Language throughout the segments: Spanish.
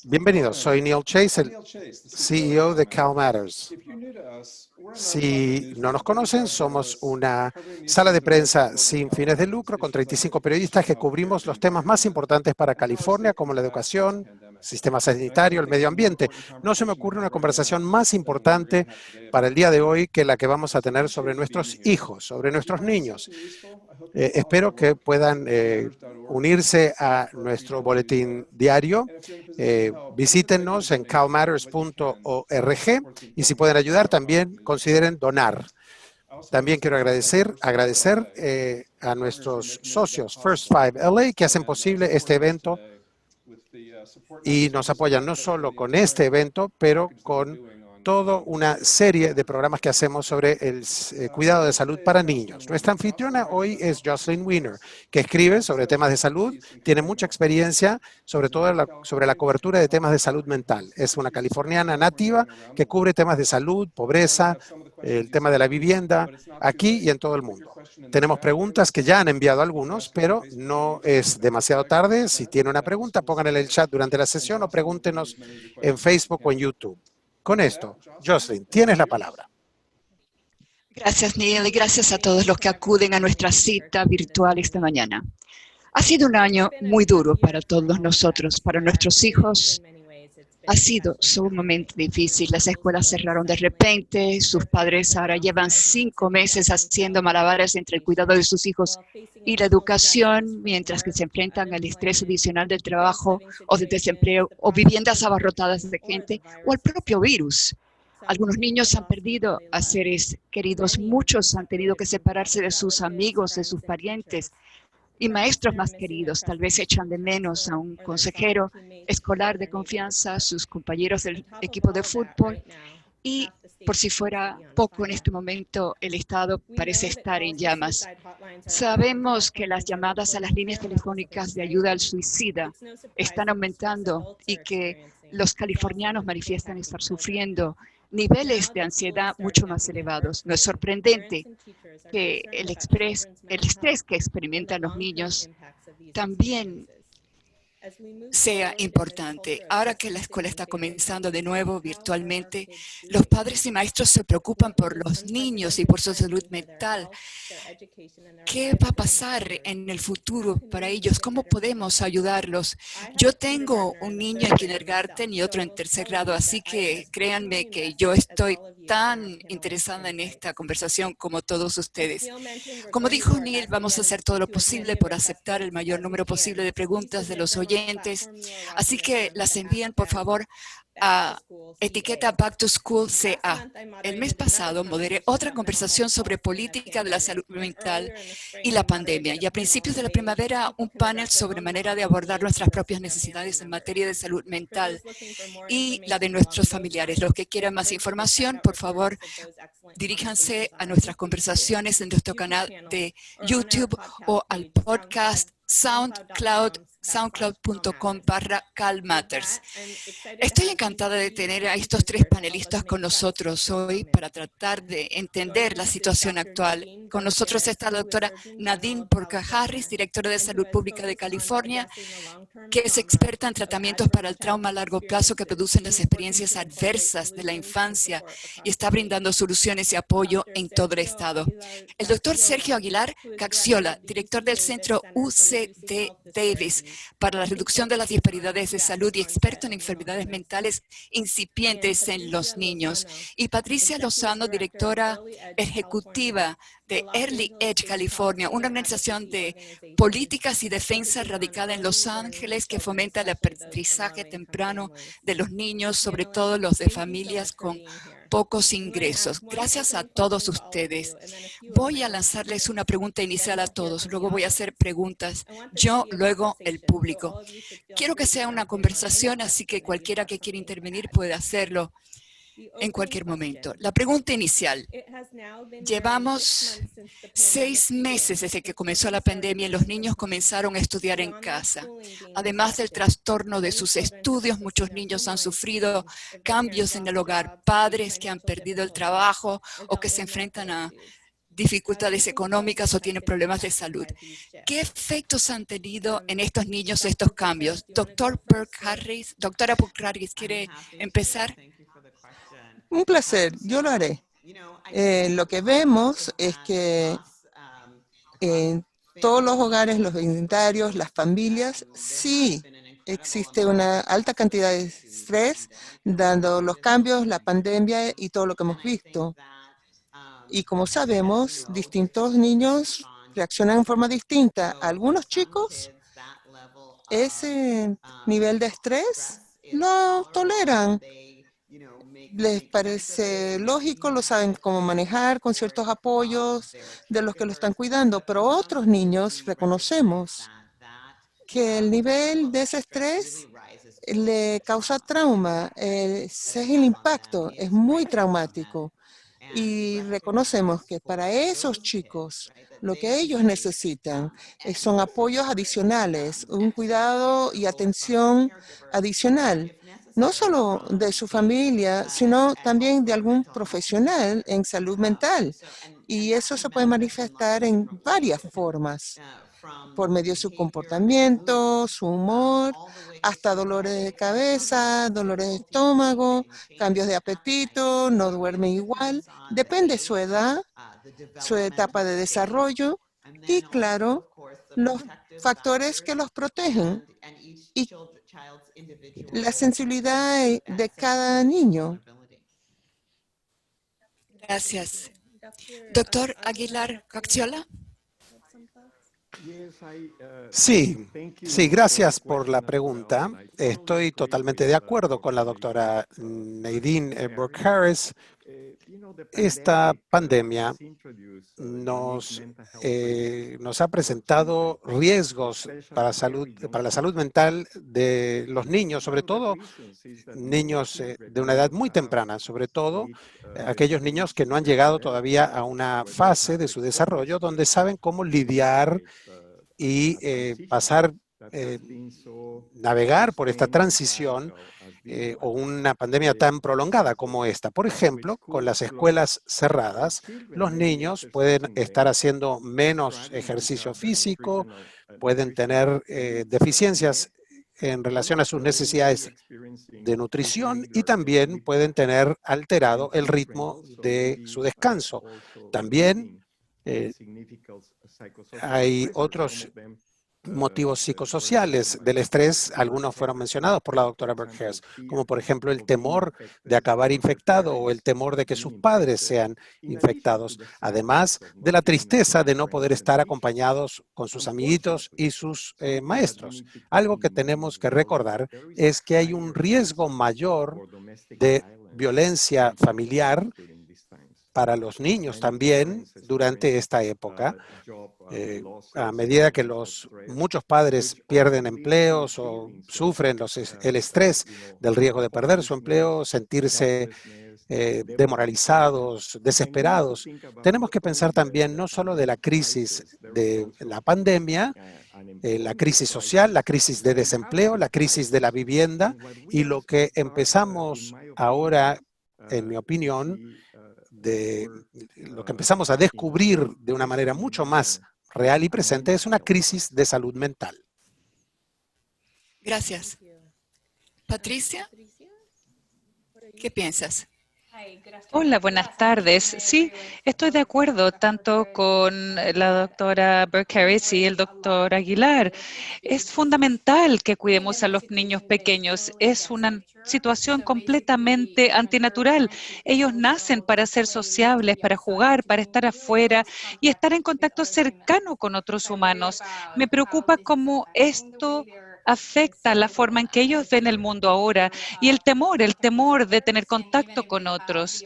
Bienvenidos, soy Neil Chase, el CEO de CalMatters. Si no nos conocen, somos una sala de prensa sin fines de lucro con 35 periodistas que cubrimos los temas más importantes para California, como la educación, sistema sanitario, el medio ambiente. No se me ocurre una conversación más importante para el día de hoy que la que vamos a tener sobre nuestros hijos, sobre nuestros niños. Espero que puedan unirse a nuestro boletín diario. Visítenos en calmatters.org y si pueden ayudar también consideren donar. También quiero agradecer a nuestros socios First Five LA que hacen posible este evento y nos apoyan no solo con este evento, pero con toda una serie de programas que hacemos sobre el cuidado de salud para niños. Nuestra anfitriona hoy es Jocelyn Weiner, que escribe sobre temas de salud, tiene mucha experiencia, sobre todo sobre la cobertura de temas de salud mental. Es una californiana nativa que cubre temas de salud, pobreza, el tema de la vivienda, aquí y en todo el mundo. Tenemos preguntas que ya han enviado algunos, pero no es demasiado tarde. Si tiene una pregunta, pónganla en el chat durante la sesión o pregúntenos en Facebook o en YouTube. Con esto, Jocelyn, tienes la palabra. Gracias, Neil, y gracias a todos los que acuden a nuestra cita virtual esta mañana. Ha sido un año muy duro para todos nosotros, para nuestros hijos. Ha sido sumamente difícil. Las escuelas cerraron de repente. Sus padres ahora llevan 5 meses haciendo malabares entre el cuidado de sus hijos y la educación, mientras que se enfrentan al estrés adicional del trabajo o del desempleo o viviendas abarrotadas de gente o al propio virus. Algunos niños han perdido a seres queridos. Muchos han tenido que separarse de sus amigos, de sus parientes. Y maestros más queridos tal vez echan de menos a un consejero escolar de confianza, sus compañeros del equipo de fútbol. Y por si fuera poco, en este momento el Estado parece estar en llamas. Sabemos que las llamadas a las líneas telefónicas de ayuda al suicida están aumentando y que los californianos manifiestan estar sufriendo niveles de ansiedad mucho más elevados. No es sorprendente que el estrés que experimentan los niños también sea importante. Ahora que la escuela está comenzando de nuevo virtualmente, los padres y maestros se preocupan por los niños y por su salud mental. ¿Qué va a pasar en el futuro para ellos? ¿Cómo podemos ayudarlos? Yo tengo un niño en kindergarten y otro en tercer grado, así que créanme que yo estoy tan interesada en esta conversación como todos ustedes. Como dijo Neil, vamos a hacer todo lo posible por aceptar el mayor número posible de preguntas de los oyentes. Así que las envíen, por favor, a etiqueta Back to School CA. El mes pasado moderé otra conversación sobre política de la salud mental y la pandemia. Y a principios de la primavera, un panel sobre manera de abordar nuestras propias necesidades en materia de salud mental y la de nuestros familiares. Los que quieran más información, por favor, diríjanse a nuestras conversaciones en nuestro canal de YouTube o al podcast soundcloud.com/calmatters. Estoy encantada de tener a estos 3 panelistas con nosotros hoy para tratar de entender la situación actual. Con nosotros está la doctora Nadine Burke-Harris, directora de Salud Pública de California, que es experta en tratamientos para el trauma a largo plazo que producen las experiencias adversas de la infancia y está brindando soluciones y apoyo en todo el estado. El doctor Sergio Aguilar Cacciola, director del Centro UC Davis para la reducción de las disparidades de salud y experto en enfermedades mentales incipientes en los niños. Y Patricia Lozano, directora ejecutiva de Early Edge California, una organización de políticas y defensa radicada en Los Ángeles que fomenta el aprendizaje temprano de los niños, sobre todo los de familias con pocos ingresos. Gracias a todos ustedes. Voy a lanzarles una pregunta inicial a todos, luego voy a hacer preguntas yo, luego el público. Quiero que sea una conversación, así que cualquiera que quiera intervenir puede hacerlo en cualquier momento. La pregunta inicial. Llevamos 6 meses desde que comenzó la pandemia y los niños comenzaron a estudiar en casa. Además del trastorno de sus estudios, muchos niños han sufrido cambios en el hogar, padres que han perdido el trabajo o que se enfrentan a dificultades económicas o tienen problemas de salud. ¿Qué efectos han tenido en estos niños estos cambios? Doctora Burke Harris, ¿quiere empezar? Un placer, yo lo haré. Lo que vemos es que en todos los hogares, los vecinarios, las familias, sí existe una alta cantidad de estrés, dando los cambios, la pandemia y todo lo que hemos visto. Y como sabemos, distintos niños reaccionan en forma distinta. Algunos chicos, ese nivel de estrés lo toleran. Les parece lógico, lo saben cómo manejar con ciertos apoyos de los que lo están cuidando, pero otros niños reconocemos que el nivel de ese estrés le causa trauma. Ese es el impacto, es muy traumático. Y reconocemos que para esos chicos, lo que ellos necesitan son apoyos adicionales, un cuidado y atención adicional, no solo de su familia, sino también de algún profesional en salud mental. Y eso se puede manifestar en varias formas, por medio de su comportamiento, su humor, hasta dolores de cabeza, dolores de estómago, cambios de apetito, no duerme igual. Depende de su edad, su etapa de desarrollo y, claro, los factores que los protegen y la sensibilidad de cada niño. Gracias. Doctor Aguilar Cocciola. Sí, gracias por la pregunta. Estoy totalmente de acuerdo con la doctora Nadine Burke Harris. Esta pandemia nos ha presentado riesgos para la salud mental de los niños, sobre todo niños de una edad muy temprana, sobre todo aquellos niños que no han llegado todavía a una fase de su desarrollo donde saben cómo lidiar y navegar por esta transición o una pandemia tan prolongada como esta. Por ejemplo, con las escuelas cerradas, los niños pueden estar haciendo menos ejercicio físico, pueden tener deficiencias en relación a sus necesidades de nutrición y también pueden tener alterado el ritmo de su descanso. También hay otros motivos psicosociales del estrés, algunos fueron mencionados por la doctora Burke Harris, como por ejemplo el temor de acabar infectado o el temor de que sus padres sean infectados, además de la tristeza de no poder estar acompañados con sus amiguitos y sus maestros. Algo que tenemos que recordar es que hay un riesgo mayor de violencia familiar para los niños también durante esta época. A medida que muchos padres pierden empleos o sufren el estrés del riesgo de perder su empleo, sentirse demoralizados, desesperados, tenemos que pensar también no solo de la crisis de la pandemia, la crisis social, la crisis de desempleo, la crisis de la vivienda y lo que empezamos ahora, en mi opinión, lo que empezamos a descubrir de una manera mucho más real y presente es una crisis de salud mental. Gracias. Patricia, ¿qué piensas? Hola, buenas tardes. Sí, estoy de acuerdo tanto con la doctora Burke Harris y el doctor Aguilar. Es fundamental que cuidemos a los niños pequeños. Es una situación completamente antinatural. Ellos nacen para ser sociables, para jugar, para estar afuera y estar en contacto cercano con otros humanos. Me preocupa cómo esto afecta la forma en que ellos ven el mundo ahora y el temor de tener contacto con otros,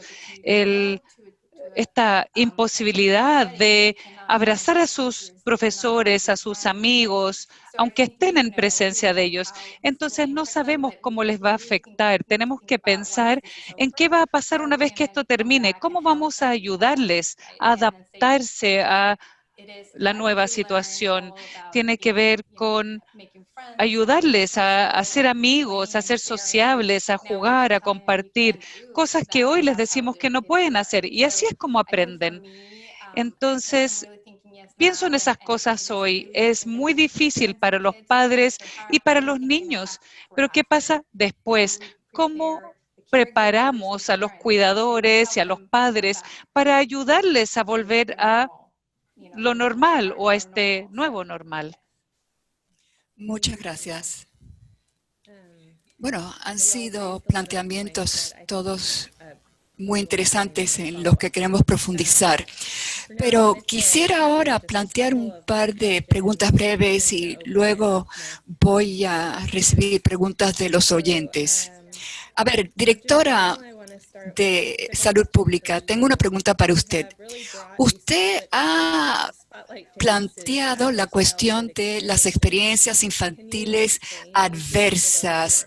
esta imposibilidad de abrazar a sus profesores, a sus amigos, aunque estén en presencia de ellos. Entonces, no sabemos cómo les va a afectar. Tenemos que pensar en qué va a pasar una vez que esto termine, cómo vamos a ayudarles a adaptarse a la nueva situación. Tiene que ver con ayudarles a ser amigos, a ser sociables, a jugar, a compartir, cosas que hoy les decimos que no pueden hacer. Y así es como aprenden. Entonces, pienso en esas cosas hoy. Es muy difícil para los padres y para los niños. Pero ¿qué pasa después? ¿Cómo preparamos a los cuidadores y a los padres para ayudarles a volver a lo normal o a este nuevo normal? Muchas gracias. Bueno, han sido planteamientos todos muy interesantes en los que queremos profundizar. Pero quisiera ahora plantear un par de preguntas breves y luego voy a recibir preguntas de los oyentes. A ver, directora de Salud Pública, tengo una pregunta para usted. Usted ha planteado la cuestión de las experiencias infantiles adversas.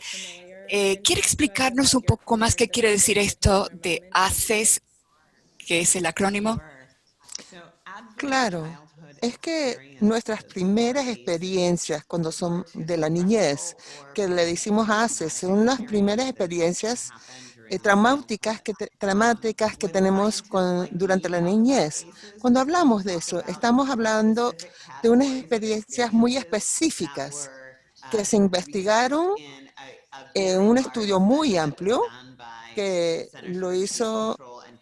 ¿Quiere explicarnos un poco más qué quiere decir esto de ACES, que es el acrónimo? Claro, es que nuestras primeras experiencias cuando son de la niñez, que le decimos ACES, son las primeras experiencias traumáticas que tenemos durante la niñez. Cuando hablamos de eso, estamos hablando de unas experiencias muy específicas que se investigaron en un estudio muy amplio que lo hizo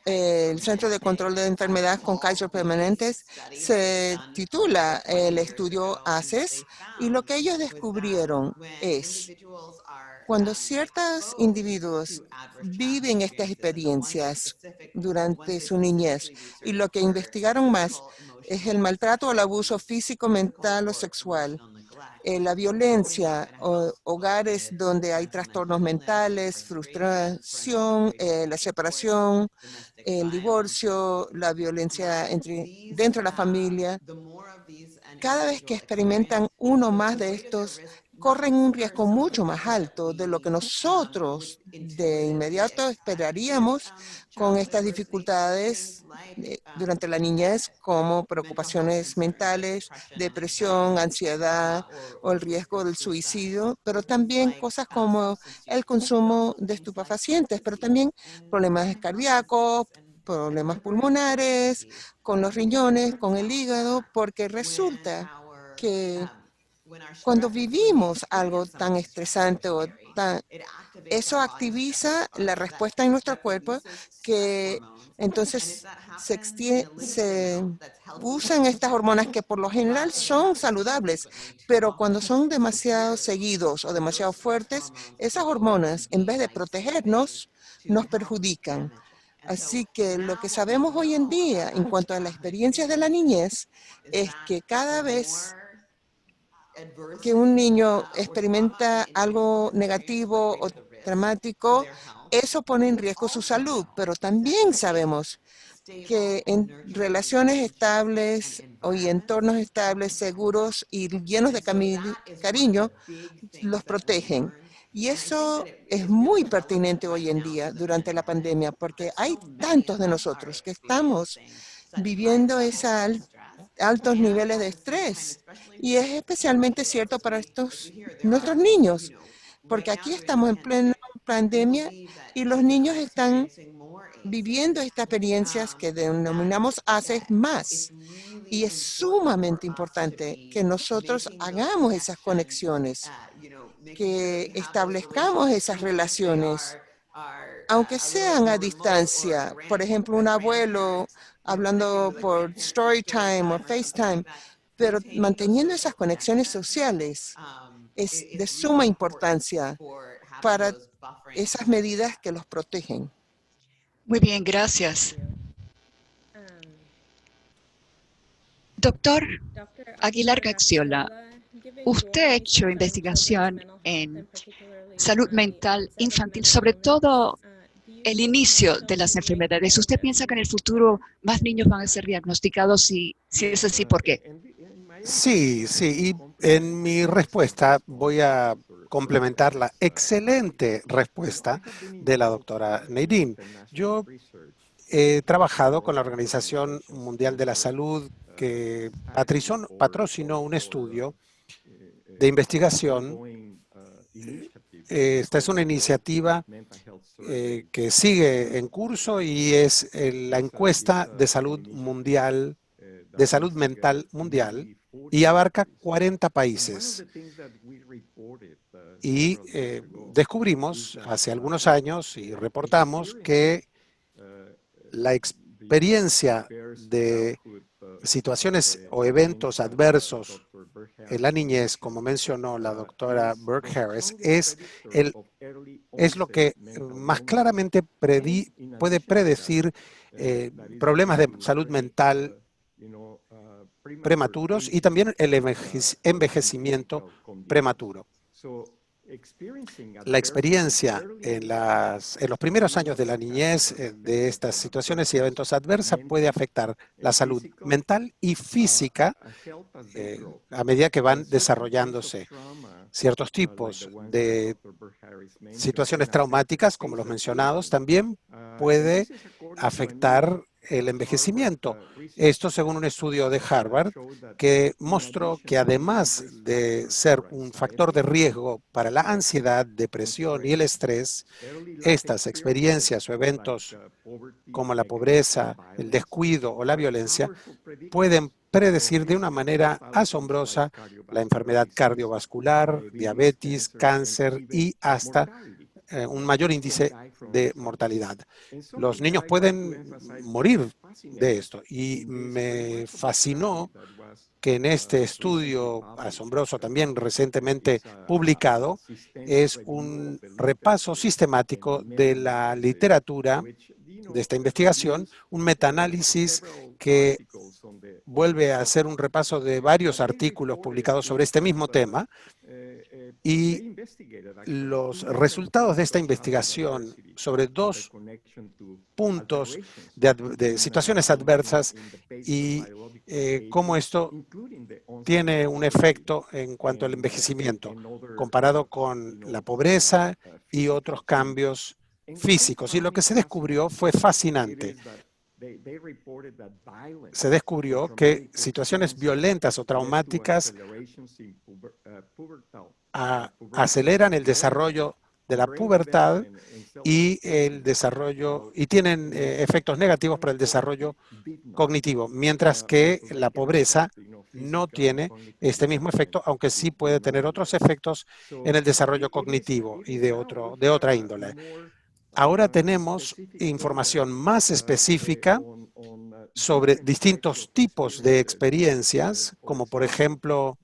el Centro de Control de Enfermedades con Casos Permanentes. Se titula el estudio ACES y lo que ellos descubrieron es cuando ciertos individuos viven estas experiencias durante su niñez y lo que investigaron más es el maltrato o el abuso físico, mental o sexual, la violencia, hogares donde hay trastornos mentales, frustración, la separación, el divorcio, la violencia dentro de la familia. Cada vez que experimentan uno más de estos, corren un riesgo mucho más alto de lo que nosotros de inmediato esperaríamos con estas dificultades durante la niñez, como preocupaciones mentales, depresión, ansiedad o el riesgo del suicidio, pero también cosas como el consumo de estupefacientes, pero también problemas cardíacos, problemas pulmonares, con los riñones, con el hígado, porque resulta que cuando vivimos algo tan estresante eso activiza la respuesta en nuestro cuerpo que entonces se usan estas hormonas que por lo general son saludables, pero cuando son demasiado seguidos o demasiado fuertes, esas hormonas, en vez de protegernos, nos perjudican. Así que lo que sabemos hoy en día en cuanto a las experiencias de la niñez es que cada vez que un niño experimenta algo negativo o traumático, eso pone en riesgo su salud, pero también sabemos que en relaciones estables y entornos estables, seguros y llenos de cariño, los protegen. Y eso es muy pertinente hoy en día durante la pandemia, porque hay tantos de nosotros que estamos viviendo altos niveles de estrés. Y es especialmente cierto para nuestros niños, porque aquí estamos en plena pandemia y los niños están viviendo estas experiencias que denominamos ACEs más. Y es sumamente importante que nosotros hagamos esas conexiones, que establezcamos esas relaciones, aunque sean a distancia. Por ejemplo, un abuelo hablando por Storytime o FaceTime, pero manteniendo esas conexiones sociales es de suma importancia para esas medidas que los protegen. Muy bien, gracias. Doctor Aguilar Gaxiola, usted ha hecho investigación en salud mental infantil, sobre todo el inicio de las enfermedades. ¿Usted piensa que en el futuro más niños van a ser diagnosticados? Y si es así, ¿por qué? Sí, sí, y en mi respuesta voy a complementar la excelente respuesta de la doctora Nadine. Yo he trabajado con la Organización Mundial de la Salud que patrocinó un estudio de investigación esta es una iniciativa que sigue en curso y es la encuesta de salud mundial, de salud mental mundial, y abarca 40 países. Y descubrimos hace algunos años y reportamos que la experiencia de situaciones o eventos adversos en la niñez, como mencionó la doctora Burke Harris, es lo que más claramente puede predecir problemas de salud mental prematuros y también el envejecimiento prematuro. La experiencia en los primeros años de la niñez de estas situaciones y eventos adversos puede afectar la salud mental y física a medida que van desarrollándose. Ciertos tipos de situaciones traumáticas, como los mencionados, también puede afectar el envejecimiento. Esto según un estudio de Harvard que mostró que además de ser un factor de riesgo para la ansiedad, depresión y el estrés, estas experiencias o eventos como la pobreza, el descuido o la violencia pueden predecir de una manera asombrosa la enfermedad cardiovascular, diabetes, cáncer y hasta un mayor índice de mortalidad. Los niños pueden morir de esto y me fascinó que en este estudio asombroso también recientemente publicado es un repaso sistemático de la literatura de esta investigación, un metaanálisis que vuelve a hacer un repaso de varios artículos publicados sobre este mismo tema y los resultados de esta investigación sobre 2 puntos de situaciones adversas y cómo esto tiene un efecto en cuanto al envejecimiento comparado con la pobreza y otros cambios físicos. Y lo que se descubrió fue fascinante. Se descubrió que situaciones violentas o traumáticas aceleran el desarrollo de la pubertad y el desarrollo y tienen efectos negativos para el desarrollo cognitivo, mientras que la pobreza no tiene este mismo efecto, aunque sí puede tener otros efectos en el desarrollo cognitivo y de otra índole. Ahora tenemos información más específica sobre distintos tipos de experiencias, como por ejemplo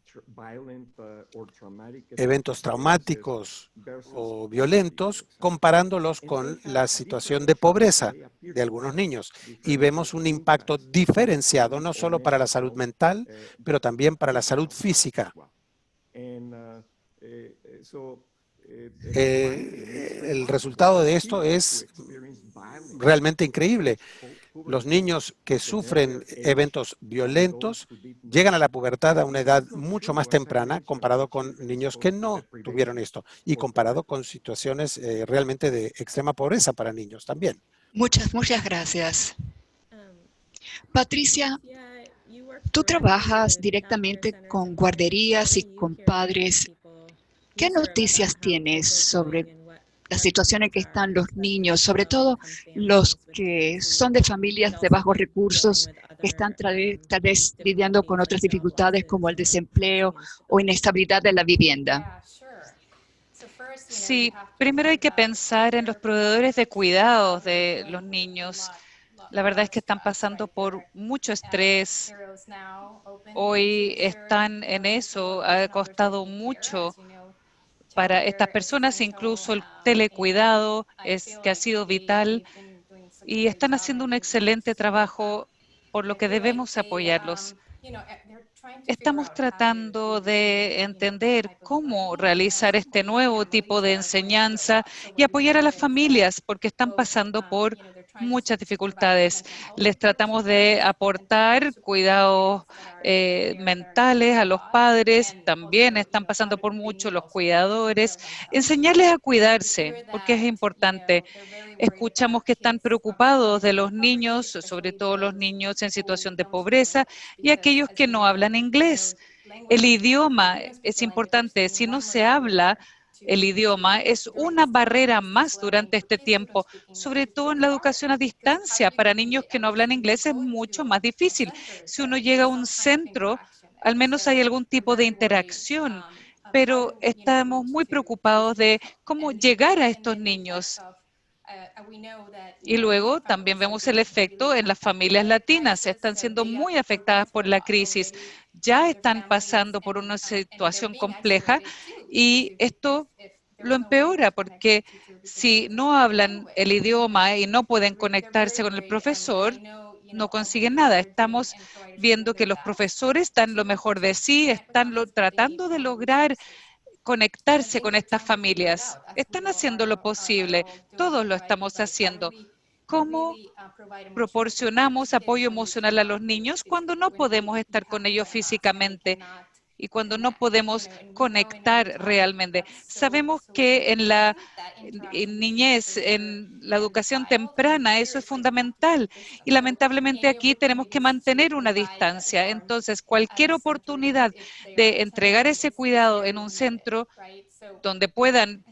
eventos traumáticos o violentos, comparándolos con la situación de pobreza de algunos niños. Y vemos un impacto diferenciado, no solo para la salud mental, pero también para la salud física. El resultado de esto es realmente increíble. Los niños que sufren eventos violentos llegan a la pubertad a una edad mucho más temprana comparado con niños que no tuvieron esto y comparado con situaciones realmente de extrema pobreza para niños también. Muchas gracias. Patricia, tú trabajas directamente con guarderías y con padres. ¿Qué noticias tienes sobre la situación en que están los niños, sobre todo los que son de familias de bajos recursos, que están tal vez lidiando con otras dificultades como el desempleo o inestabilidad de la vivienda? Sí, primero hay que pensar en los proveedores de cuidados de los niños. La verdad es que están pasando por mucho estrés. Hoy están en eso, ha costado mucho para estas personas, incluso el telecuidado que ha sido vital y están haciendo un excelente trabajo, por lo que debemos apoyarlos. Estamos tratando de entender cómo realizar este nuevo tipo de enseñanza y apoyar a las familias porque están pasando por muchas dificultades. Les tratamos de aportar cuidados mentales a los padres, también están pasando por mucho los cuidadores, enseñarles a cuidarse porque es importante. Escuchamos que están preocupados de los niños, sobre todo los niños en situación de pobreza y aquellos que no hablan inglés. El idioma es importante. Si no se habla, el idioma es una barrera más durante este tiempo, sobre todo en la educación a distancia. Para niños que no hablan inglés es mucho más difícil. Si uno llega a un centro, al menos hay algún tipo de interacción, pero estamos muy preocupados de cómo llegar a estos niños. Y luego también vemos el efecto en las familias latinas. Están siendo muy afectadas por la crisis. Ya están pasando por una situación compleja y esto lo empeora porque si no hablan el idioma y no pueden conectarse con el profesor, no consiguen nada. Estamos viendo que los profesores dan lo mejor de sí, están tratando de lograr conectarse con estas familias. Están haciendo lo posible, todos lo estamos haciendo. ¿Cómo proporcionamos apoyo emocional a los niños cuando no podemos estar con ellos físicamente y cuando no podemos conectar realmente? Sabemos que en la niñez, en la educación temprana, eso es fundamental y lamentablemente aquí tenemos que mantener una distancia. Entonces, cualquier oportunidad de entregar ese cuidado en un centro donde puedan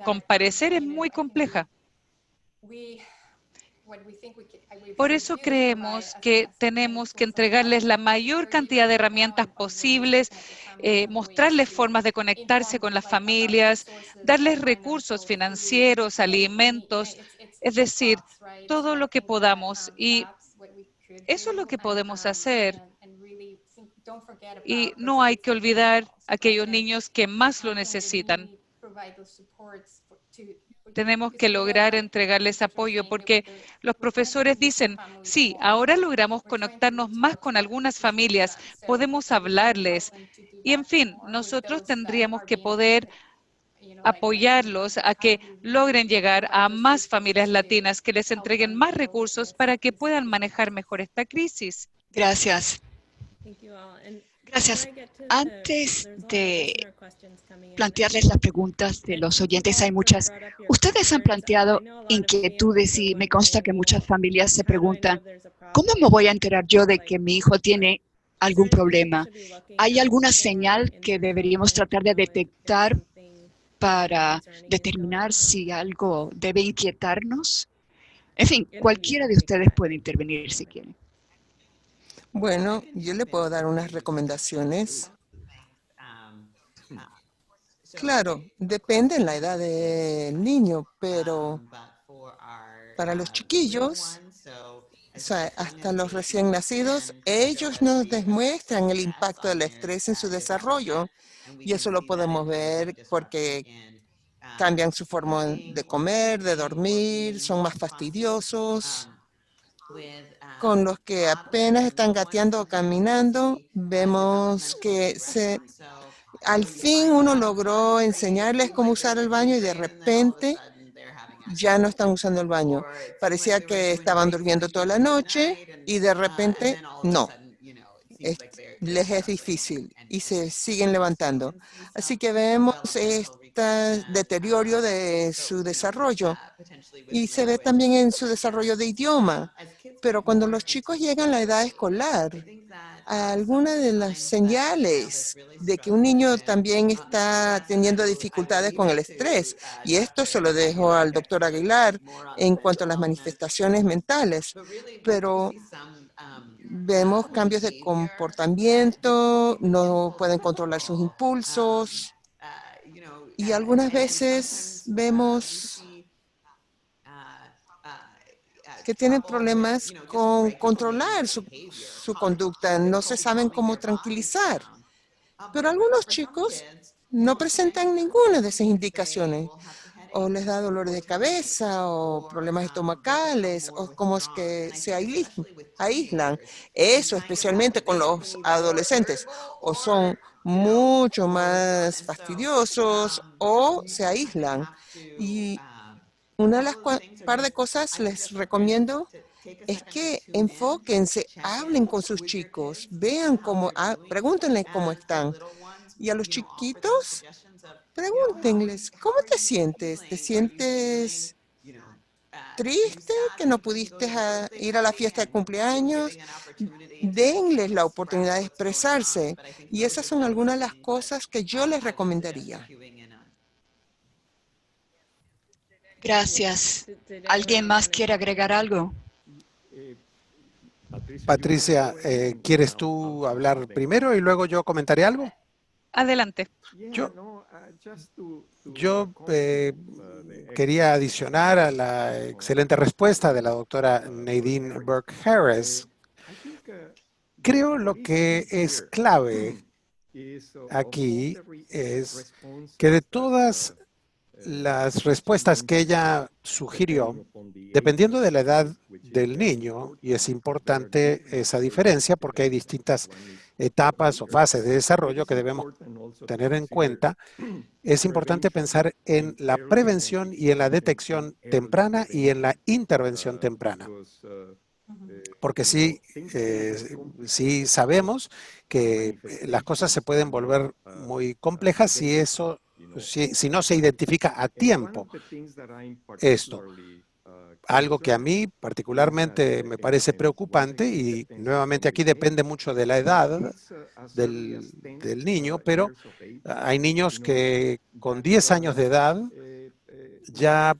comparecer es muy compleja. Por eso creemos que tenemos que entregarles la mayor cantidad de herramientas posibles, mostrarles formas de conectarse con las familias, darles recursos financieros, alimentos, es decir, todo lo que podamos. Y eso es lo que podemos hacer. Y no hay que olvidar a aquellos niños que más lo necesitan. Tenemos que lograr entregarles apoyo porque los profesores dicen, sí, ahora logramos conectarnos más con algunas familias, podemos hablarles. Y en fin, nosotros tendríamos que poder apoyarlos a que logren llegar a más familias latinas, que les entreguen más recursos para que puedan manejar mejor esta crisis. Gracias. Gracias. Antes de plantearles las preguntas de los oyentes, hay muchas. Ustedes han planteado inquietudes y me consta que muchas familias se preguntan, ¿cómo me voy a enterar yo de que mi hijo tiene algún problema? ¿Hay alguna señal que deberíamos tratar de detectar para determinar si algo debe inquietarnos? En fin, cualquiera de ustedes puede intervenir si quieren. Bueno, yo le puedo dar unas recomendaciones. Claro, depende en la edad del niño, pero para los chiquillos, o sea, hasta los recién nacidos, ellos nos demuestran el impacto del estrés en su desarrollo. Y eso lo podemos ver porque cambian su forma de comer, de dormir, son más fastidiosos. Con los que apenas están gateando o caminando, vemos que al fin uno logró enseñarles cómo usar el baño y de repente ya no están usando el baño. Parecía que estaban durmiendo toda la noche y de repente no. Les es difícil y se siguen levantando. Así que vemos este deterioro de su desarrollo y se ve también en su desarrollo de idioma. Pero cuando los chicos llegan a la edad escolar, algunas de las señales de que un niño también está teniendo dificultades con el estrés, y esto se lo dejo al doctor Aguilar en cuanto a las manifestaciones mentales, pero vemos cambios de comportamiento, no pueden controlar sus impulsos y algunas veces vemos que tienen problemas con controlar su conducta, no se saben cómo tranquilizar. Pero algunos chicos no presentan ninguna de esas indicaciones. O les da dolores de cabeza, o problemas estomacales, o como es que se aíslan. Eso especialmente con los adolescentes. O son mucho más fastidiosos, o se aíslan. Y una de las par de cosas les recomiendo es que enfóquense, hablen con sus chicos, vean cómo, pregúntenles cómo están. Y a los chiquitos, pregúntenles, ¿cómo te sientes? ¿Te sientes triste que no pudiste ir a la fiesta de cumpleaños? Denles la oportunidad de expresarse. Y esas son algunas de las cosas que yo les recomendaría. Gracias. ¿Alguien más quiere agregar algo? Patricia, ¿quieres tú hablar primero y luego yo comentaré algo? Adelante. Yo quería adicionar a la excelente respuesta de la doctora Nadine Burke Harris. Creo lo que es clave aquí es que de todas las respuestas que ella sugirió, dependiendo de la edad del niño, y es importante esa diferencia porque hay distintas etapas o fases de desarrollo que debemos tener en cuenta, es importante pensar en la prevención y en la detección temprana y en la intervención temprana. Porque sí sabemos que las cosas se pueden volver muy complejas si no se identifica a tiempo esto. Algo que a mí particularmente me parece preocupante, y nuevamente aquí depende mucho de la edad del niño, pero hay niños que con 10 años de edad ya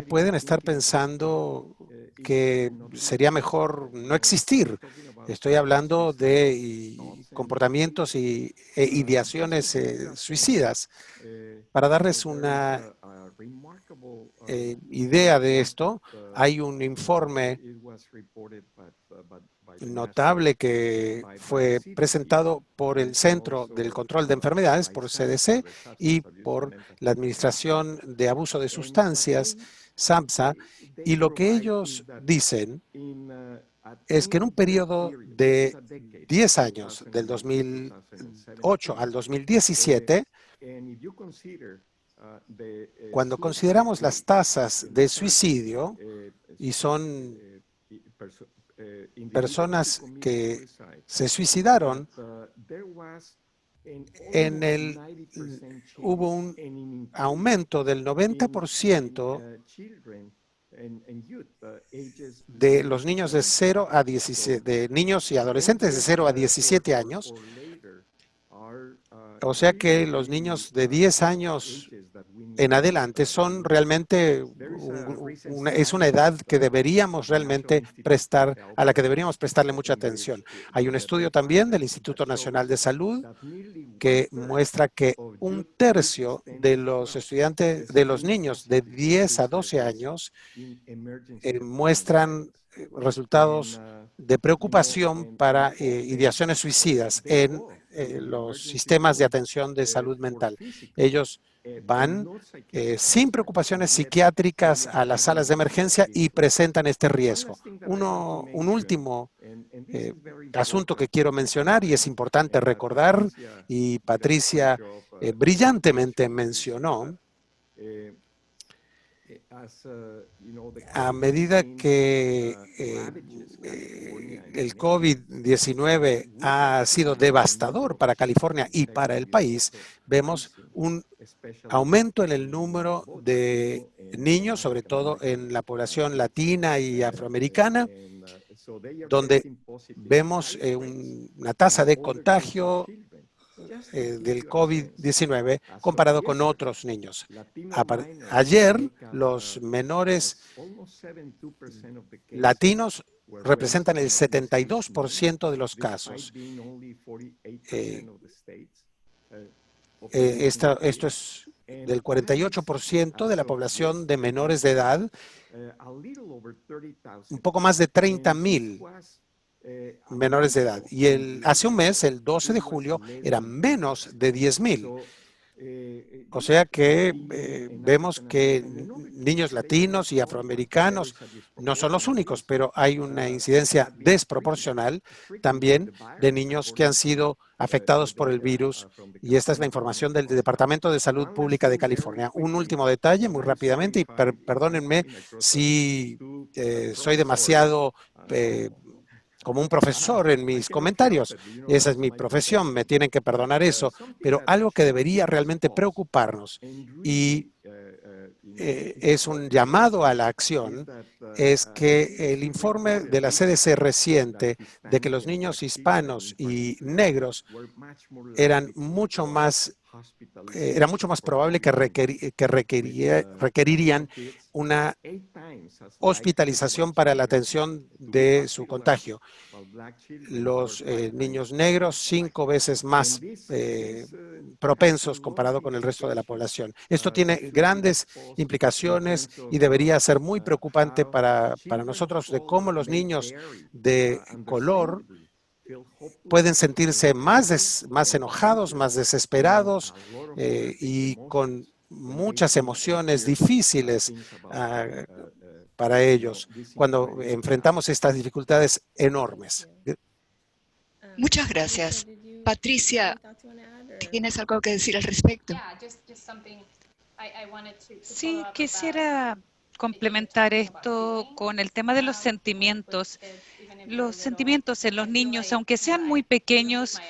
pueden estar pensando que sería mejor no existir. Estoy hablando de comportamientos e ideaciones suicidas. Para darles una idea de esto, hay un informe notable que fue presentado por el Centro del Control de Enfermedades, por CDC, y por la Administración de Abuso de Sustancias, SAMHSA, y lo que ellos dicen es que en un periodo de 10 años, del 2008 al 2017, cuando consideramos las tasas de suicidio, y son personas que se suicidaron, hubo un aumento del 90% de los niños de niños y adolescentes de 0 a 17 años. O sea que los niños de 10 años en adelante son realmente es una edad que deberíamos realmente a la que deberíamos prestarle mucha atención. Hay un estudio también del Instituto Nacional de Salud que muestra que un tercio de los estudiantes, de los niños de 10 a 12 años muestran resultados de preocupación para ideaciones suicidas en los sistemas de atención de salud mental. Ellos van sin preocupaciones psiquiátricas a las salas de emergencia y presentan este riesgo. Un último asunto que quiero mencionar, y es importante recordar, y Patricia brillantemente mencionó, a medida que el COVID-19 ha sido devastador para California y para el país, vemos un aumento en el número de niños, sobre todo en la población latina y afroamericana, donde vemos una tasa de contagio del COVID-19 comparado con otros niños. Ayer, los menores latinos representan el 72% de los casos. Esto es del 48% de la población de menores de edad, un poco más de 30,000 menores de edad. Y hace un mes, el 12 de julio, eran menos de 10,000. O sea que vemos que niños latinos y afroamericanos no son los únicos, pero hay una incidencia desproporcional también de niños que han sido afectados por el virus, y esta es la información del Departamento de Salud Pública de California. Un último detalle, muy rápidamente, y perdónenme si soy demasiado como un profesor en mis comentarios. Esa es mi profesión, me tienen que perdonar eso, pero algo que debería realmente preocuparnos, y es un llamado a la acción, es que el informe de la CDC reciente de que los niños hispanos y negros eran mucho más era mucho más probable que requerirían una hospitalización para la atención de su contagio. Los niños negros 5 veces más propensos comparado con el resto de la población. Esto tiene grandes implicaciones y debería ser muy preocupante para nosotros de cómo los niños de color pueden sentirse más enojados, más desesperados y con muchas emociones difíciles para ellos cuando enfrentamos estas dificultades enormes. Muchas gracias. Patricia, ¿tienes algo que decir al respecto? Sí, quisiera complementar esto con el tema de los sentimientos. Los sentimientos en los niños, aunque sean muy pequeños,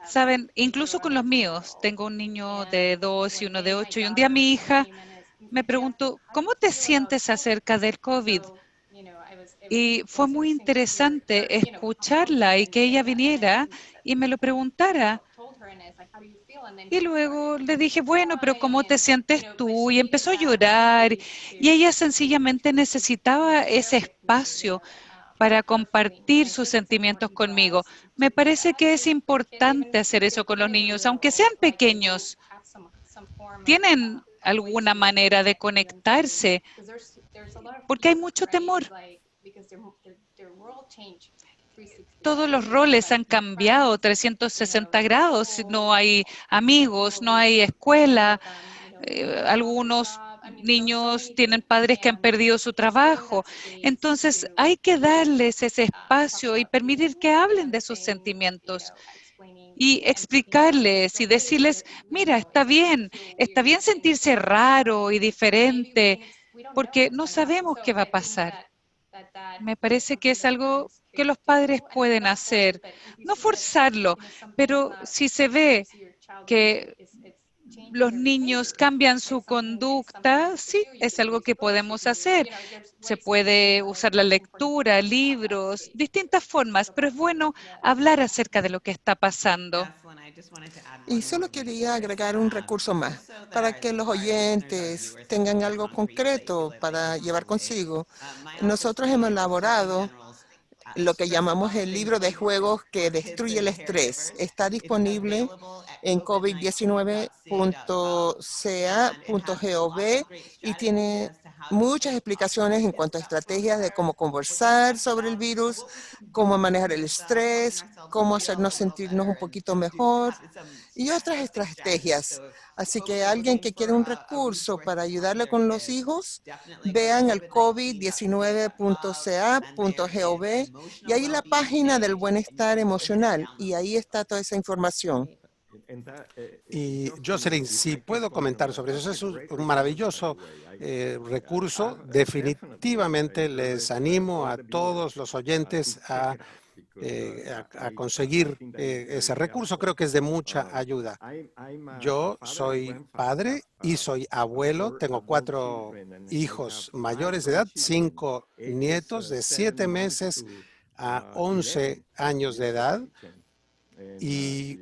saben, incluso con los míos. Tengo un niño de 2 y uno de 8 y un día mi hija me preguntó, ¿cómo te sientes acerca del COVID? Y fue muy interesante escucharla y que ella viniera y me lo preguntara. Y luego le dije, bueno, pero ¿cómo te sientes tú? Y empezó a llorar y ella sencillamente necesitaba ese espacio para compartir sus sentimientos conmigo. Me parece que es importante hacer eso con los niños, aunque sean pequeños. Tienen alguna manera de conectarse porque hay mucho temor. Todos los roles han cambiado 360 grados. No hay amigos, no hay escuela. Algunos niños tienen padres que han perdido su trabajo. Entonces, hay que darles ese espacio y permitir que hablen de sus sentimientos y explicarles y decirles, mira, está bien sentirse raro y diferente, porque no sabemos qué va a pasar. Me parece que es algo que los padres pueden hacer, no forzarlo, pero si se ve que los niños cambian su conducta, sí, es algo que podemos hacer. Se puede usar la lectura, libros, distintas formas, pero es bueno hablar acerca de lo que está pasando. Y solo quería agregar un recurso más para que los oyentes tengan algo concreto para llevar consigo. Nosotros hemos elaborado lo que llamamos el libro de juegos que destruye el estrés. Está disponible en covid19.ca.gov y tiene muchas explicaciones en cuanto a estrategias de cómo conversar sobre el virus, cómo manejar el estrés, cómo hacernos sentirnos un poquito mejor y otras estrategias. Así que alguien que quiere un recurso para ayudarle con los hijos, vean el covid19.ca.gov y ahí la página del bienestar emocional y ahí está toda esa información. Y Jocelyn, si puedo comentar sobre eso, es un maravilloso recurso. Definitivamente les animo a todos los oyentes a conseguir ese recurso. Creo que es de mucha ayuda. Yo soy padre y soy abuelo. Tengo 4 hijos mayores de edad, 5 nietos de 7 meses a 11 años de edad. Y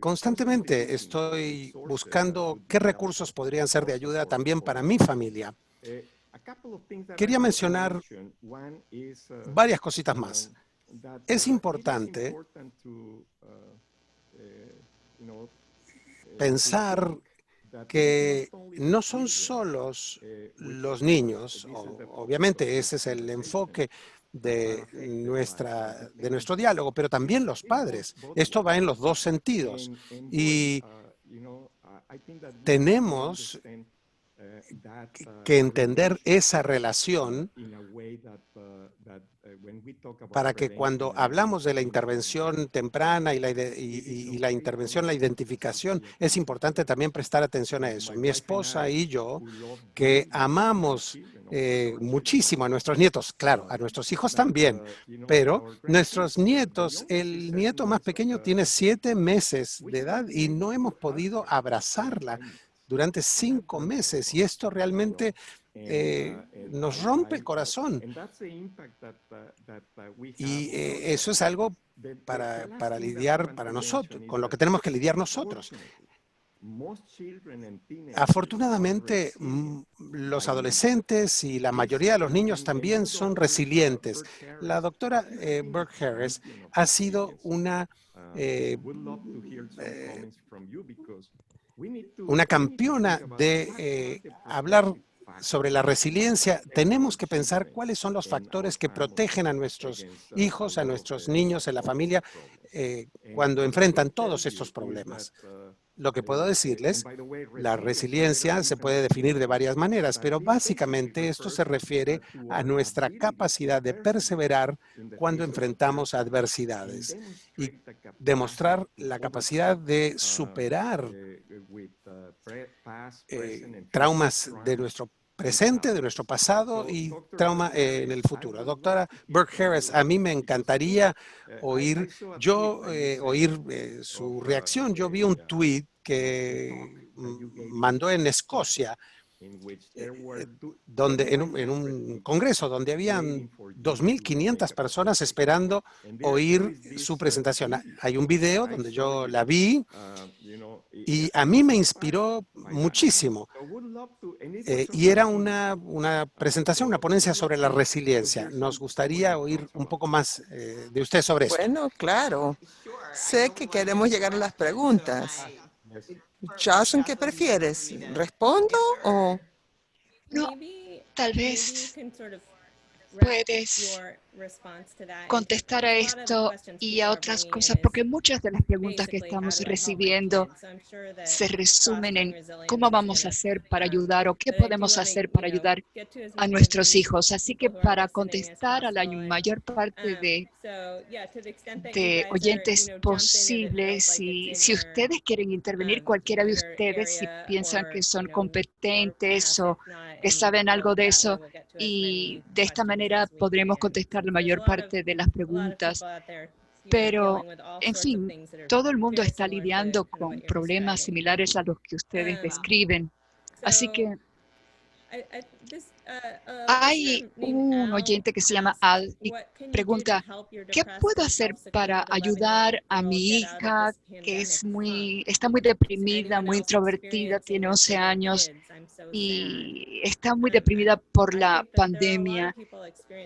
constantemente estoy buscando qué recursos podrían ser de ayuda también para mi familia. Quería mencionar varias cositas más. Es importante pensar que no son solos los niños, obviamente ese es el enfoque de nuestro diálogo, pero también los padres. Esto va en los dos sentidos y tenemos que entender esa relación para que cuando hablamos de la intervención temprana y la intervención, la identificación, es importante también prestar atención a eso. Mi esposa y yo, que amamos muchísimo a nuestros nietos, claro, a nuestros hijos también, pero nuestros nietos, el nieto más pequeño tiene 7 meses de edad y no hemos podido abrazarla durante 5 meses y esto realmente nos rompe el corazón. Y eso es algo para lidiar para nosotros, con lo que tenemos que lidiar nosotros. Afortunadamente, los adolescentes y la mayoría de los niños también son resilientes. La doctora Burke Harris ha sido una campeona de hablar sobre la resiliencia. Tenemos que pensar cuáles son los factores que protegen a nuestros hijos, a nuestros niños en la familia cuando enfrentan todos estos problemas. Lo que puedo decirles, la resiliencia se puede definir de varias maneras, pero básicamente esto se refiere a nuestra capacidad de perseverar cuando enfrentamos adversidades y demostrar la capacidad de superar traumas de nuestro presente, de nuestro pasado y trauma en el futuro. Doctora Burke Harris, a mí me encantaría oír su reacción. Yo vi un tweet que mandó en Escocia, donde en un congreso donde habían 2.500 personas esperando oír su presentación. Hay un video donde yo la vi y a mí me inspiró muchísimo. Y era una presentación, una ponencia sobre la resiliencia. Nos gustaría oír un poco más de usted sobre esto. Bueno, claro. Sé que queremos llegar a las preguntas. Jason, ¿qué prefieres? ¿Respondo o...? No, tal vez puedes contestar a esto y a otras cosas, porque muchas de las preguntas que estamos recibiendo se resumen en cómo vamos a hacer para ayudar o qué podemos hacer para ayudar a nuestros hijos. Así que para contestar a la mayor parte de oyentes posibles, y si ustedes quieren intervenir, cualquiera de ustedes, si piensan que son competentes o que saben algo de eso, y de esta manera podremos contestar la mayor parte de las preguntas. Pero, en fin, todo el mundo está lidiando con problemas similares a los que ustedes describen. Así que hay un oyente que se llama Al y pregunta, ¿qué puedo hacer para ayudar a mi hija que está muy deprimida, muy introvertida, tiene 11 años y está muy deprimida por la pandemia?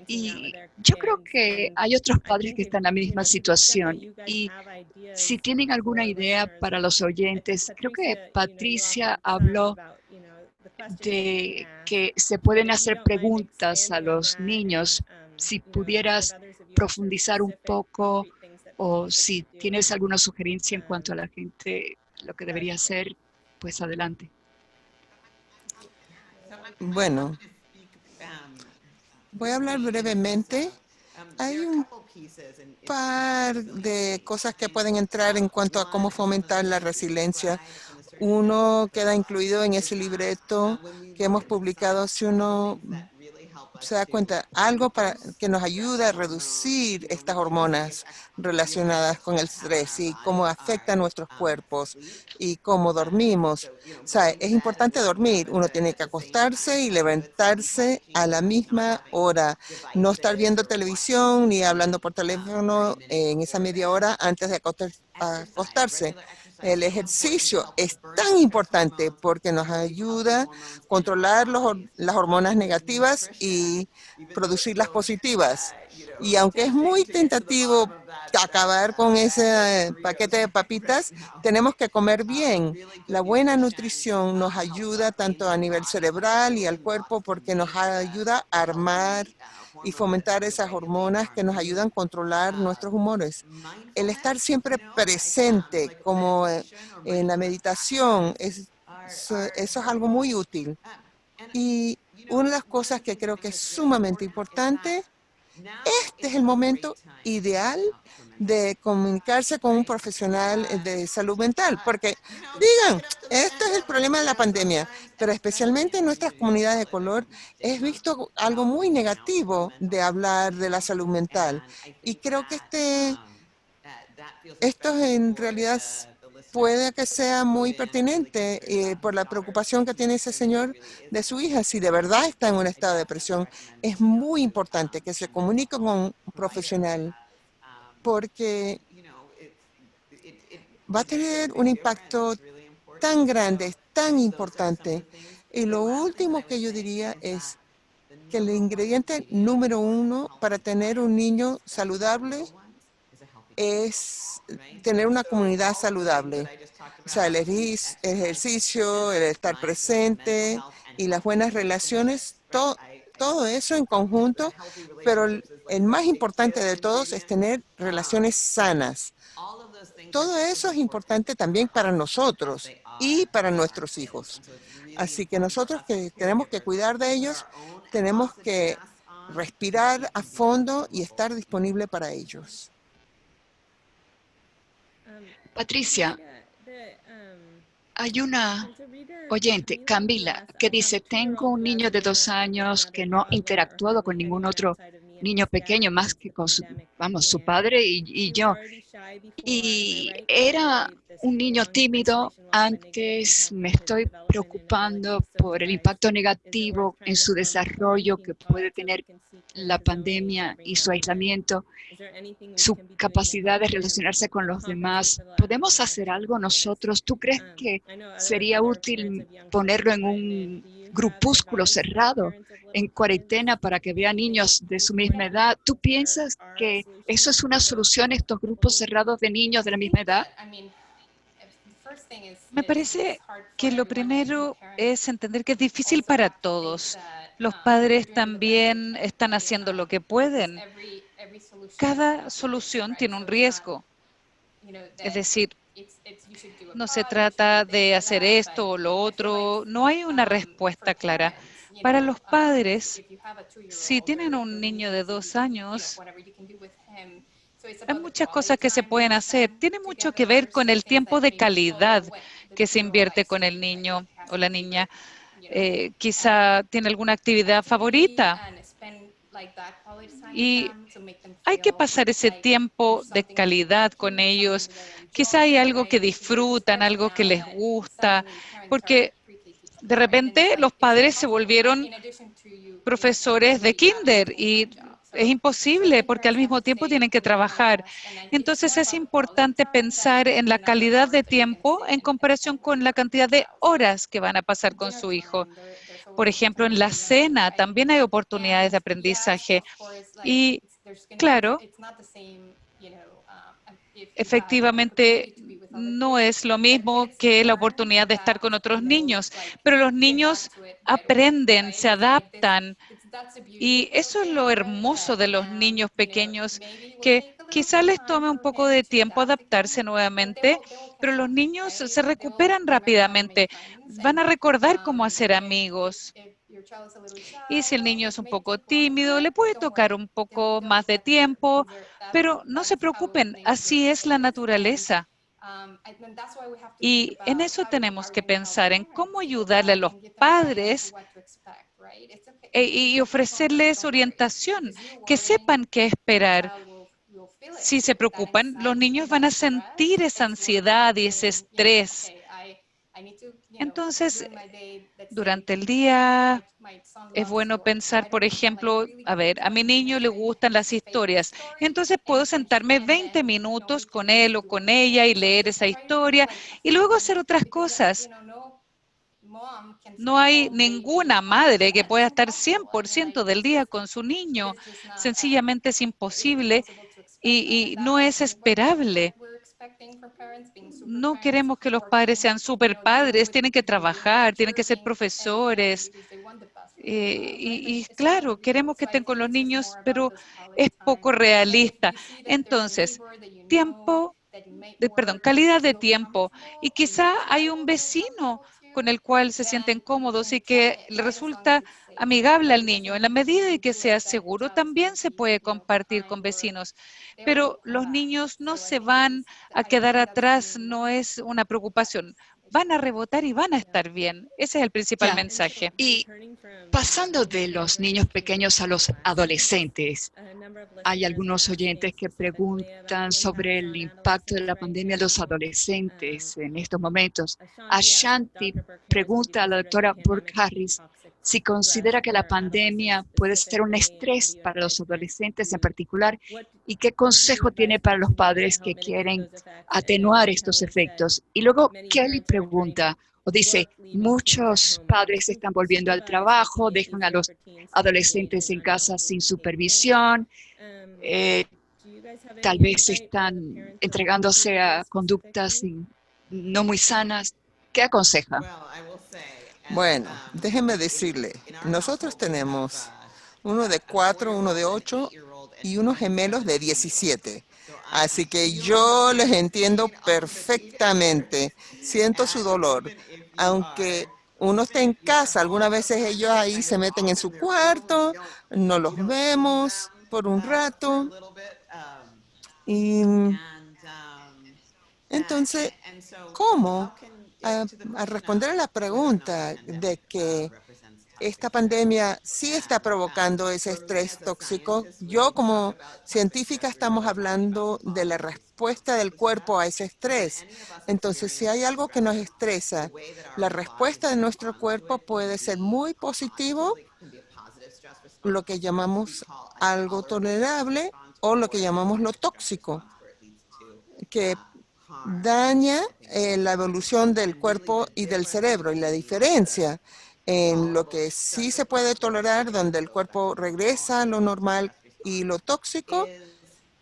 Y yo creo que hay otros padres que están en la misma situación. Y si tienen alguna idea para los oyentes, creo que Patricia habló de que se pueden hacer preguntas a los niños. Si pudieras profundizar un poco o si tienes alguna sugerencia en cuanto a la gente, lo que debería hacer, pues adelante. Bueno, voy a hablar brevemente. Hay un par de cosas que pueden entrar en cuanto a cómo fomentar la resiliencia. Uno queda incluido en ese libreto que hemos publicado. Si uno se da cuenta, algo para que nos ayuda a reducir estas hormonas relacionadas con el estrés y cómo afectan nuestros cuerpos y cómo dormimos. O sea, es importante dormir. Uno tiene que acostarse y levantarse a la misma hora. No estar viendo televisión ni hablando por teléfono en esa media hora antes de acostarse. El ejercicio es tan importante porque nos ayuda a controlar las hormonas negativas y producir las positivas. Y aunque es muy tentativo acabar con ese paquete de papitas, tenemos que comer bien. La buena nutrición nos ayuda tanto a nivel cerebral y al cuerpo porque nos ayuda a armar y fomentar esas hormonas que nos ayudan a controlar nuestros humores. El estar siempre presente, como en la meditación, eso es algo muy útil. Y una de las cosas que creo que es sumamente importante, este es el momento ideal de comunicarse con un profesional de salud mental, porque digan, este es el problema de la pandemia, pero especialmente en nuestras comunidades de color es visto algo muy negativo de hablar de la salud mental. Y creo que esto en realidad puede que sea muy pertinente por la preocupación que tiene ese señor de su hija. Si de verdad está en un estado de depresión, es muy importante que se comunique con un profesional porque va a tener un impacto tan grande, es tan importante. Y lo último que yo diría es que el ingrediente número 1 para tener un niño saludable es tener una comunidad saludable. O sea, el ejercicio, el estar presente y las buenas relaciones, todo eso en conjunto, pero el más importante de todos es tener relaciones sanas. Todo eso es importante también para nosotros y para nuestros hijos. Así que nosotros que tenemos que cuidar de ellos, tenemos que respirar a fondo y estar disponible para ellos. Patricia, hay una oyente, Camila, que dice, tengo un niño de 2 años que no ha interactuado con ningún otro niño pequeño más que con su padre y yo. Y era un niño tímido antes. Me estoy preocupando por el impacto negativo en su desarrollo que puede tener la pandemia y su aislamiento, su capacidad de relacionarse con los demás. ¿Podemos hacer algo nosotros? ¿Tú crees que sería útil ponerlo en un grupúsculo cerrado, en cuarentena, para que vea niños de su misma edad? ¿Tú piensas que eso es una solución, estos grupos cerrados de niños de la misma edad? Me parece que lo primero es entender que es difícil para todos. Los padres también están haciendo lo que pueden. Cada solución tiene un riesgo. Es decir, no se trata de hacer esto o lo otro. No hay una respuesta clara. Para los padres, si tienen un niño de 2 años, hay muchas cosas que se pueden hacer. Tiene mucho que ver con el tiempo de calidad que se invierte con el niño o la niña. Quizá tiene alguna actividad favorita y hay que pasar ese tiempo de calidad con ellos. Quizá hay algo que disfrutan, algo que les gusta, porque de repente los padres se volvieron profesores de kinder y es imposible porque al mismo tiempo tienen que trabajar. Entonces es importante pensar en la calidad de tiempo en comparación con la cantidad de horas que van a pasar con su hijo. Por ejemplo, en la cena también hay oportunidades de aprendizaje. Y claro, efectivamente no es lo mismo que la oportunidad de estar con otros niños, pero los niños aprenden, se adaptan. Y eso es lo hermoso de los niños pequeños, que quizá les tome un poco de tiempo adaptarse nuevamente, pero los niños se recuperan rápidamente. Van a recordar cómo hacer amigos. Y si el niño es un poco tímido, le puede tocar un poco más de tiempo, pero no se preocupen, así es la naturaleza. Y en eso tenemos que pensar, en cómo ayudarle a los padres y ofrecerles orientación, que sepan qué esperar. Si se preocupan, los niños van a sentir esa ansiedad y ese estrés. Entonces, durante el día es bueno pensar, por ejemplo, a ver, a mi niño le gustan las historias, entonces puedo sentarme 20 minutos con él o con ella y leer esa historia y luego hacer otras cosas. No hay ninguna madre que pueda estar 100% del día con su niño. Sencillamente es imposible y no es esperable. No queremos que los padres sean super padres, tienen que trabajar, tienen que ser profesores. Y claro, queremos que estén con los niños, pero es poco realista. Entonces, calidad de tiempo. Y quizá hay un vecino con el cual se sienten cómodos y que le resulta amigable al niño. En la medida de que sea seguro, también se puede compartir con vecinos. Pero los niños no se van a quedar atrás, no es una preocupación. Van a rebotar y van a estar bien. Ese es el principal mensaje. Y pasando de los niños pequeños a los adolescentes, hay algunos oyentes que preguntan sobre el impacto de la pandemia en los adolescentes en estos momentos. Ashanti pregunta a la doctora Burke Harris, si considera que la pandemia puede ser un estrés para los adolescentes en particular y qué consejo tiene para los padres que quieren atenuar estos efectos. Y luego Kelly pregunta o dice, muchos padres están volviendo al trabajo, dejan a los adolescentes en casa sin supervisión, tal vez están entregándose a conductas no muy sanas. ¿Qué aconseja? Bueno, déjeme decirle, nosotros tenemos uno de 4, uno de 8 y unos gemelos de 17. Así que yo les entiendo perfectamente. Siento su dolor. Aunque uno esté en casa, algunas veces ellos ahí se meten en su cuarto, no los vemos por un rato. Y entonces, ¿cómo? A responder a la pregunta de que esta pandemia sí está provocando ese estrés tóxico, yo como científica estamos hablando de la respuesta del cuerpo a ese estrés. Entonces, si hay algo que nos estresa, la respuesta de nuestro cuerpo puede ser muy positivo, lo que llamamos algo tolerable, o lo que llamamos lo tóxico, que daña la evolución del cuerpo y del cerebro. Y la diferencia en lo que sí se puede tolerar, donde el cuerpo regresa a lo normal, y lo tóxico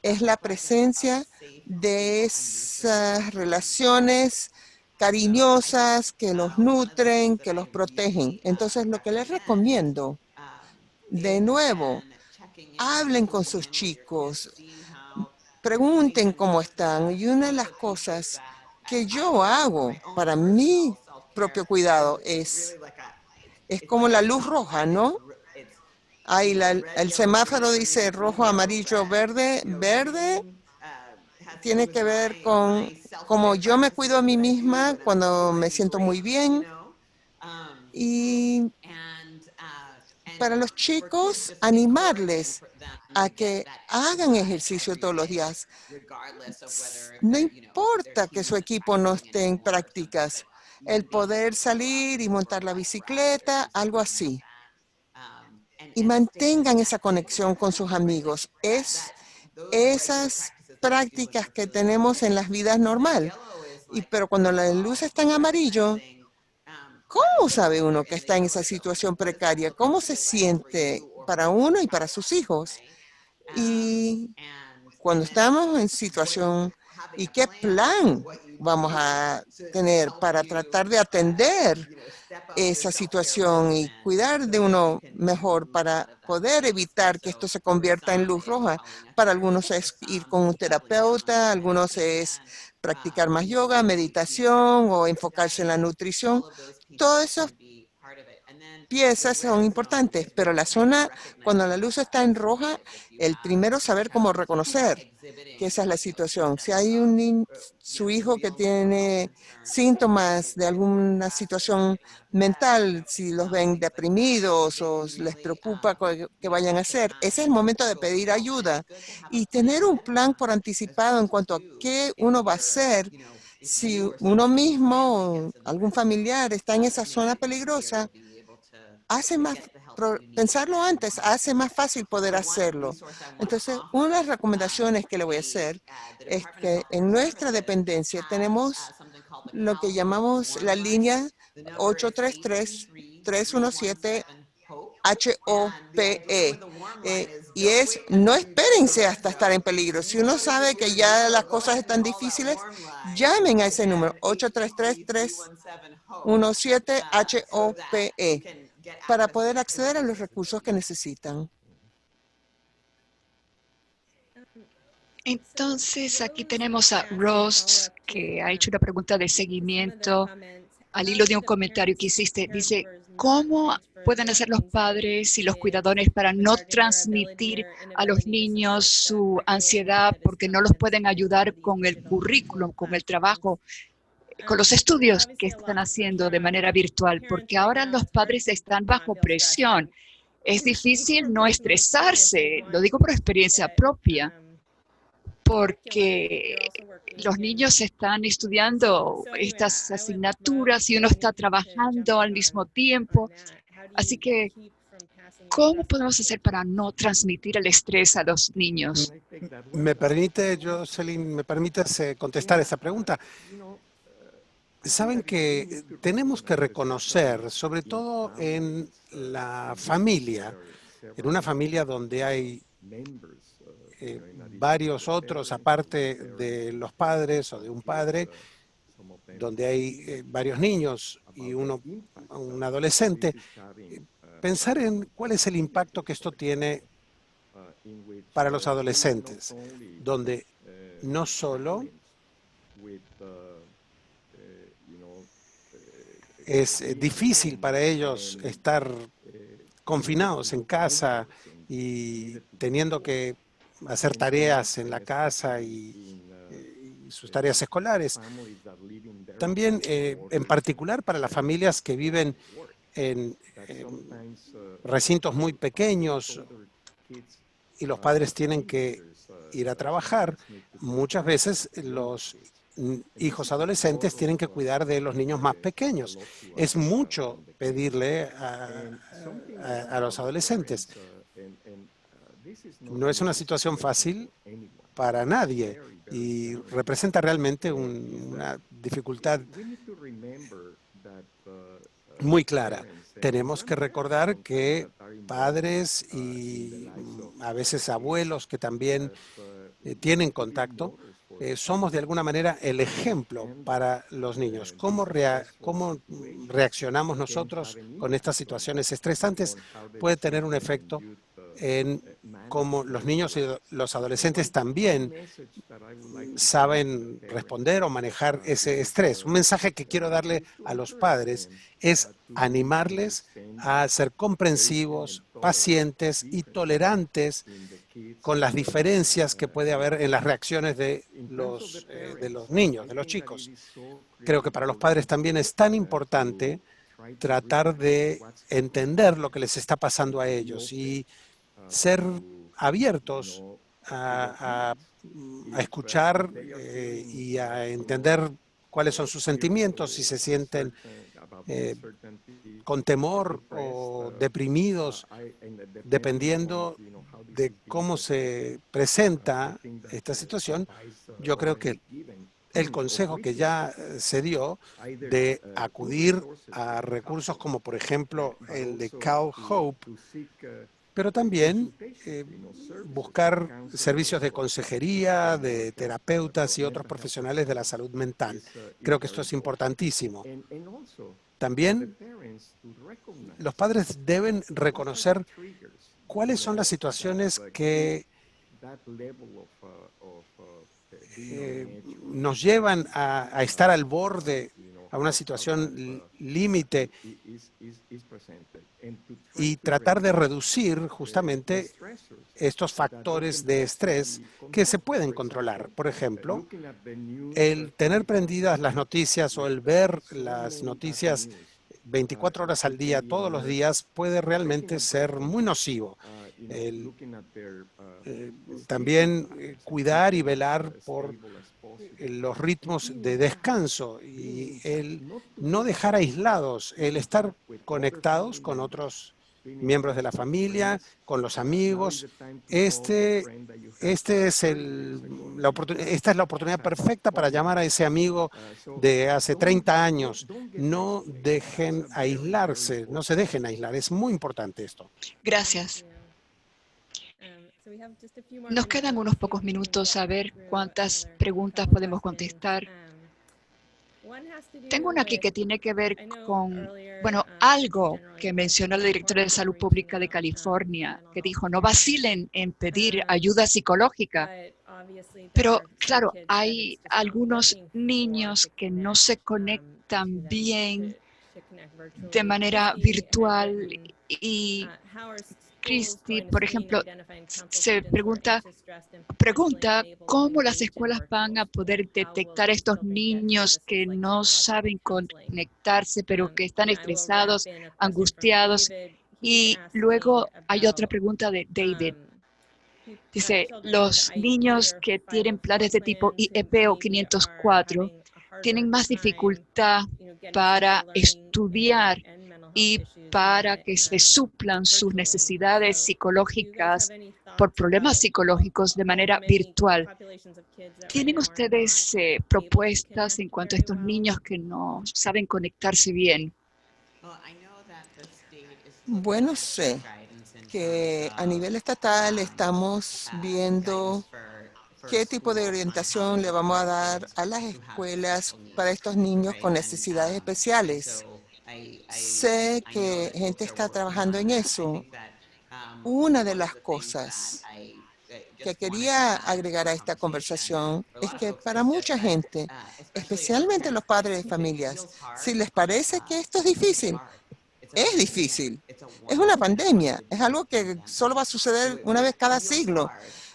es la presencia de esas relaciones cariñosas que los nutren, que los protegen. Entonces, lo que les recomiendo, de nuevo, hablen con sus chicos, pregunten cómo están. Y una de las cosas que yo hago para mi propio cuidado es como la luz roja, ¿no? Ahí el semáforo dice rojo, amarillo, verde. Verde tiene que ver con cómo yo me cuido a mí misma cuando me siento muy bien. Y para los chicos, animarles a que hagan ejercicio todos los días. No importa que su equipo no esté en prácticas, el poder salir y montar la bicicleta, algo así. Y mantengan esa conexión con sus amigos. Esas prácticas que tenemos en las vidas normales. Pero cuando la luz está en amarillo, ¿cómo sabe uno que está en esa situación precaria? ¿Cómo se siente para uno y para sus hijos? Y cuando estamos en situación, ¿y qué plan vamos a tener para tratar de atender esa situación y cuidar de uno mejor para poder evitar que esto se convierta en luz roja? Para algunos es ir con un terapeuta, algunos es practicar más yoga, meditación o enfocarse en la nutrición. Todas esas piezas son importantes, pero la zona, cuando la luz está en roja, el primero saber cómo reconocer que esa es la situación. Si hay su hijo que tiene síntomas de alguna situación mental, si los ven deprimidos o les preocupa que vayan a hacer, ese es el momento de pedir ayuda y tener un plan por anticipado en cuanto a qué uno va a hacer si uno mismo o algún familiar está en esa zona peligrosa. Pensarlo antes hace más fácil poder hacerlo. Entonces, una de las recomendaciones que le voy a hacer es que en nuestra dependencia tenemos lo que llamamos la línea 833-317-HOPE. Y no espérense hasta estar en peligro. Si uno sabe que ya las cosas están difíciles, llamen a ese número, 833-317-HOPE, para poder acceder a los recursos que necesitan. Entonces, aquí tenemos a Ross, que ha hecho una pregunta de seguimiento al hilo de un comentario que hiciste. Dice, ¿cómo pueden hacer los padres y los cuidadores para no transmitir a los niños su ansiedad porque no los pueden ayudar con el currículum, con el trabajo, con los estudios que están haciendo de manera virtual? Porque ahora los padres están bajo presión. Es difícil no estresarse, lo digo por experiencia propia, porque los niños están estudiando estas asignaturas y uno está trabajando al mismo tiempo. Así que, ¿cómo podemos hacer para no transmitir el estrés a los niños? ¿Me permite, Jocelyn, me permites contestar esa pregunta? Saben que tenemos que reconocer, sobre todo en la familia, en una familia donde hay varios otros, aparte de los padres o de un padre, donde hay varios niños y un adolescente, pensar en cuál es el impacto que esto tiene para los adolescentes, donde no solo es difícil para ellos estar confinados en casa y teniendo que hacer tareas en la casa y sus tareas escolares. También, en particular, para las familias que viven en recintos muy pequeños y los padres tienen que ir a trabajar, muchas veces los hijos adolescentes tienen que cuidar de los niños más pequeños. Es mucho pedirle a los adolescentes. No es una situación fácil para nadie y representa realmente una dificultad muy clara. Tenemos que recordar que padres y a veces abuelos que también tienen contacto, somos de alguna manera el ejemplo para los niños. ¿Cómo reaccionamos nosotros con estas situaciones estresantes? Puede tener un efecto en cómo los niños y los adolescentes también saben responder o manejar ese estrés. Un mensaje que quiero darle a los padres es animarles a ser comprensivos, pacientes y tolerantes con las diferencias que puede haber en las reacciones de los niños, de los chicos. Creo que para los padres también es tan importante tratar de entender lo que les está pasando a ellos y ser abiertos a escuchar y a entender cuáles son sus sentimientos, si se sienten con temor o deprimidos, dependiendo de cómo se presenta esta situación. Yo creo que el consejo que ya se dio de acudir a recursos como, por ejemplo, el de Cal Hope, pero también buscar servicios de consejería, de terapeutas y otros profesionales de la salud mental. Creo que esto es importantísimo. También los padres deben reconocer cuáles son las situaciones que nos llevan a estar al borde, a una situación límite, y tratar de reducir justamente estos factores de estrés que se pueden controlar. Por ejemplo, el tener prendidas las noticias o el ver las noticias 24 horas al día, todos los días, puede realmente ser muy nocivo. También cuidar y velar por los ritmos de descanso y el no dejar aislados, el estar conectados con otros miembros de la familia, con los amigos. Esta es la oportunidad perfecta para llamar a ese amigo de hace 30 años. No dejen aislarse, no se dejen aislar. Es muy importante esto. Gracias. Nos quedan unos pocos minutos a ver cuántas preguntas podemos contestar. Tengo una aquí que tiene que ver con, bueno, algo que mencionó la directora de Salud Pública de California, que dijo, no vacilen en pedir ayuda psicológica. Pero, claro, hay algunos niños que no se conectan bien de manera virtual y Christy, por ejemplo, se pregunta cómo las escuelas van a poder detectar a estos niños que no saben conectarse, pero que están estresados, angustiados. Y luego hay otra pregunta de David. Dice, los niños que tienen planes de tipo IEP o 504 tienen más dificultad para estudiar y para que se suplan sus necesidades psicológicas por problemas psicológicos de manera virtual. ¿Tienen ustedes propuestas en cuanto a estos niños que no saben conectarse bien? Bueno, sé que a nivel estatal estamos viendo qué tipo de orientación le vamos a dar a las escuelas para estos niños con necesidades especiales. Sé que gente está trabajando en eso. Una de las cosas que quería agregar a esta conversación es que para mucha gente, especialmente los padres de familias, si les parece que esto es difícil, es difícil. Es una pandemia. Es algo que solo va a suceder una vez cada siglo.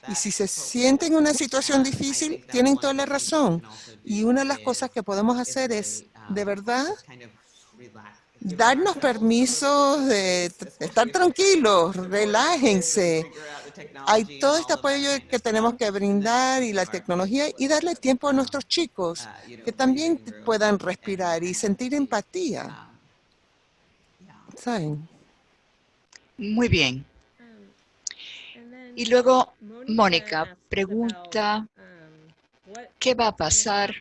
Y si se sienten en una situación difícil, tienen toda la razón. Y una de las cosas que podemos hacer es, de verdad, darnos permisos de estar tranquilos, relájense. Hay todo este apoyo que tenemos que brindar y la tecnología y darle tiempo a nuestros chicos que también puedan respirar y sentir empatía. ¿Saben? Muy bien. Y luego Mónica pregunta, ¿qué va a pasar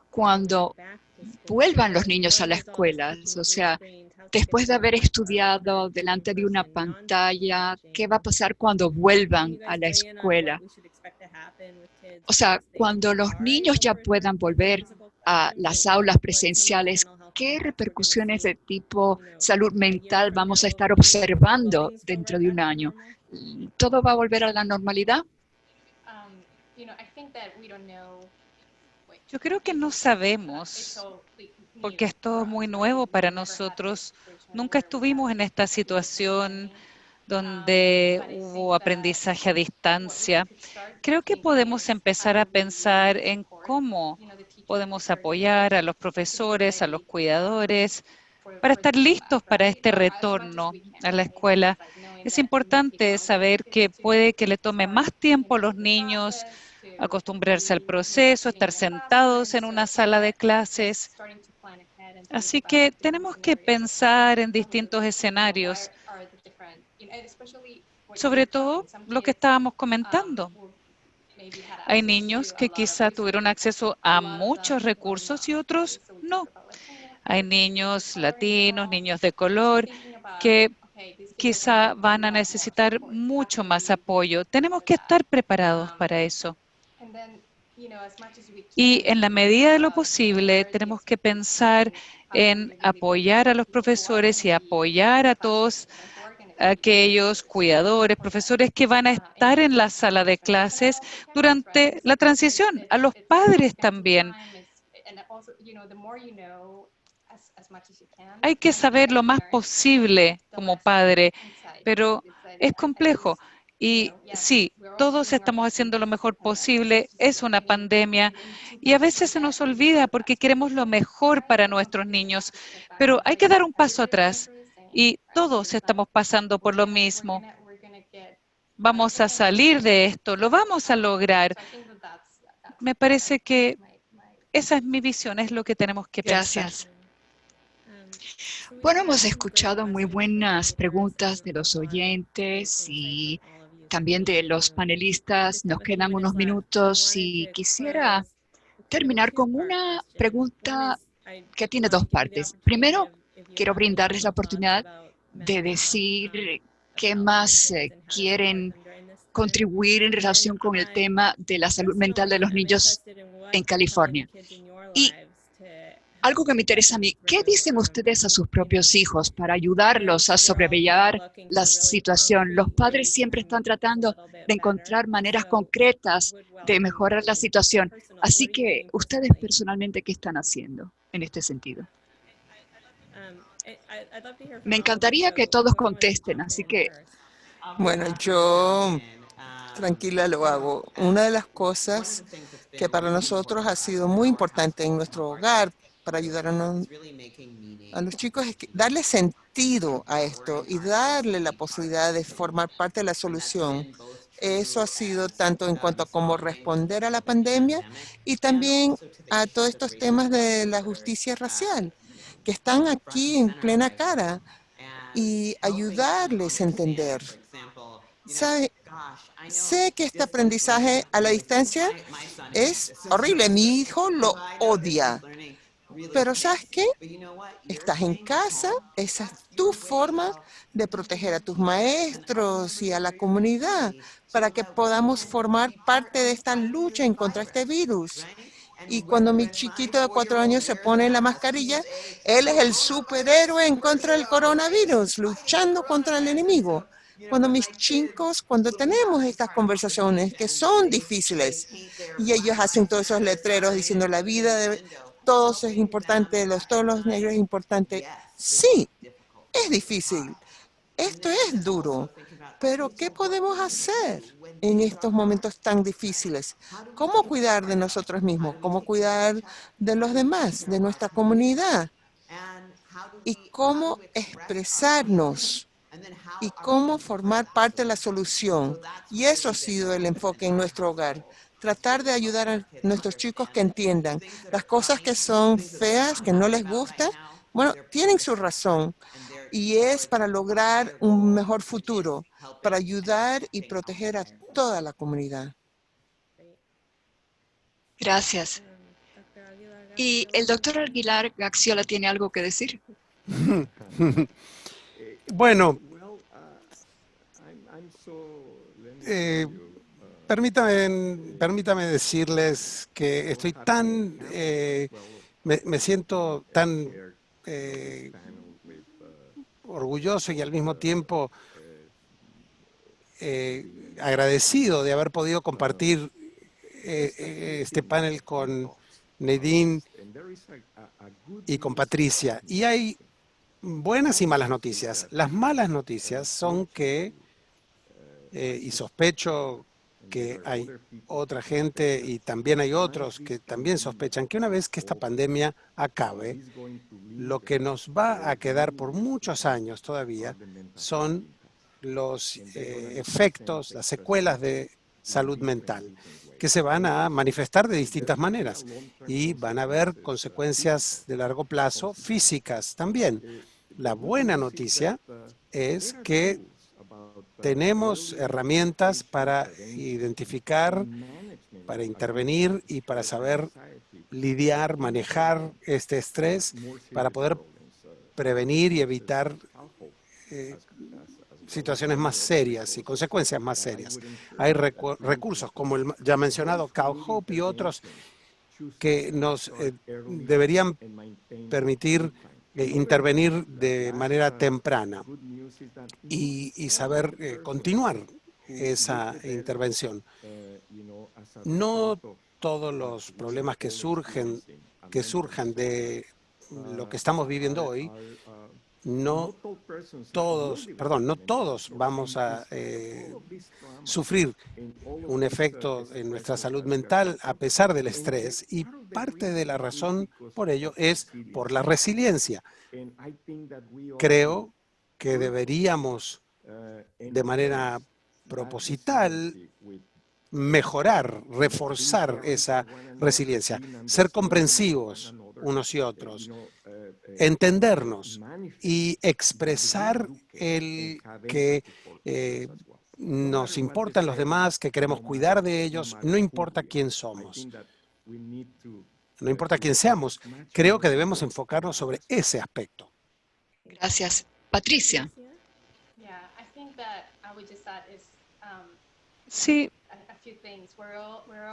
cuando vuelvan los niños a la escuela? O sea, después de haber estudiado delante de una pantalla, ¿qué va a pasar cuando vuelvan a la escuela? O sea, cuando los niños ya puedan volver a las aulas presenciales, ¿qué repercusiones de tipo salud mental vamos a estar observando dentro de un año? ¿Todo va a volver a la normalidad? Yo creo que no sabemos, porque es todo muy nuevo para nosotros. Nunca estuvimos en esta situación donde hubo aprendizaje a distancia. Creo que podemos empezar a pensar en cómo podemos apoyar a los profesores, a los cuidadores, para estar listos para este retorno a la escuela. Es importante saber que puede que le tome más tiempo a los niños acostumbrarse al proceso, estar sentados en una sala de clases. Así que tenemos que pensar en distintos escenarios, sobre todo lo que estábamos comentando. Hay niños que quizá tuvieron acceso a muchos recursos y otros no. Hay niños latinos, niños de color, que quizá van a necesitar mucho más apoyo. Tenemos que estar preparados para eso. Y en la medida de lo posible, tenemos que pensar en apoyar a los profesores y apoyar a todos aquellos cuidadores, profesores que van a estar en la sala de clases durante la transición, a los padres también. Hay que saber lo más posible como padre, pero es complejo. Y sí, todos estamos haciendo lo mejor posible, es una pandemia y a veces se nos olvida porque queremos lo mejor para nuestros niños, pero hay que dar un paso atrás y todos estamos pasando por lo mismo. Vamos a salir de esto, lo vamos a lograr. Me parece que esa es mi visión, es lo que tenemos que pensar. Gracias. Bueno, hemos escuchado muy buenas preguntas de los oyentes y también de los panelistas. Nos quedan unos minutos y quisiera terminar con una pregunta que tiene dos partes. Primero, quiero brindarles la oportunidad de decir qué más quieren contribuir en relación con el tema de la salud mental de los niños en California. Y algo que me interesa a mí, ¿qué dicen ustedes a sus propios hijos para ayudarlos a sobrellevar la situación? Los padres siempre están tratando de encontrar maneras concretas de mejorar la situación. Así que, ustedes personalmente, ¿qué están haciendo en este sentido? Me encantaría que todos contesten, así que... Bueno, yo tranquila lo hago. Una de las cosas que para nosotros ha sido muy importante en nuestro hogar para ayudar a los chicos es darle sentido a esto y darle la posibilidad de formar parte de la solución. Eso ha sido tanto en cuanto a cómo responder a la pandemia y también a todos estos temas de la justicia racial. que están aquí en plena cara y ayudarles a entender. ¿Sabe? Sé que este aprendizaje a la distancia es horrible. Mi hijo lo odia. Pero ¿sabes qué? Estás en casa, esa es tu forma de proteger a tus maestros y a la comunidad para que podamos formar parte de esta lucha en contra de este virus. Y cuando mi chiquito de 4 años se pone la mascarilla, él es el superhéroe en contra del coronavirus, luchando contra el enemigo. Cuando tenemos estas conversaciones que son difíciles y ellos hacen todos esos letreros diciendo la vida de todos es importante, todos los negros es importante. Sí, es difícil. Esto es duro, pero ¿qué podemos hacer en estos momentos tan difíciles? ¿Cómo cuidar de nosotros mismos? ¿Cómo cuidar de los demás, de nuestra comunidad? ¿Y cómo expresarnos? ¿Y cómo formar parte de la solución? Y eso ha sido el enfoque en nuestro hogar. Tratar de ayudar a nuestros chicos que entiendan las cosas que son feas, que no les gusta. Bueno, tienen su razón y es para lograr un mejor futuro, para ayudar y proteger a toda la comunidad. Gracias. ¿Y el doctor Aguilar Gaxiola tiene algo que decir? Bueno, permítame decirles que estoy tan, me siento tan orgulloso y al mismo tiempo agradecido de haber podido compartir este panel con Nadine y con Patricia. Y hay buenas y malas noticias. Las malas noticias son que, y sospecho que hay otra gente y también hay otros que también sospechan que una vez que esta pandemia acabe, lo que nos va a quedar por muchos años todavía son los efectos, las secuelas de salud mental, que se van a manifestar de distintas maneras y van a haber consecuencias de largo plazo físicas también. La buena noticia es que tenemos herramientas para identificar, para intervenir y para saber lidiar, manejar este estrés, para poder prevenir y evitar situaciones más serias y consecuencias más serias. Hay recursos como el ya mencionado CalHope y otros que nos deberían permitir intervenir de manera temprana y saber continuar esa intervención. No todos los problemas que surjan de lo que estamos viviendo hoy, no todos vamos a sufrir un efecto en nuestra salud mental a pesar del estrés, y parte de la razón por ello es por la resiliencia. Creo que deberíamos de manera proposital mejorar, reforzar esa resiliencia, ser comprensivos unos y otros, entendernos y expresar el que nos importan los demás, que queremos cuidar de ellos, no importa quién somos, no importa quién seamos. Creo que debemos enfocarnos sobre ese aspecto. Gracias. Patricia. Sí,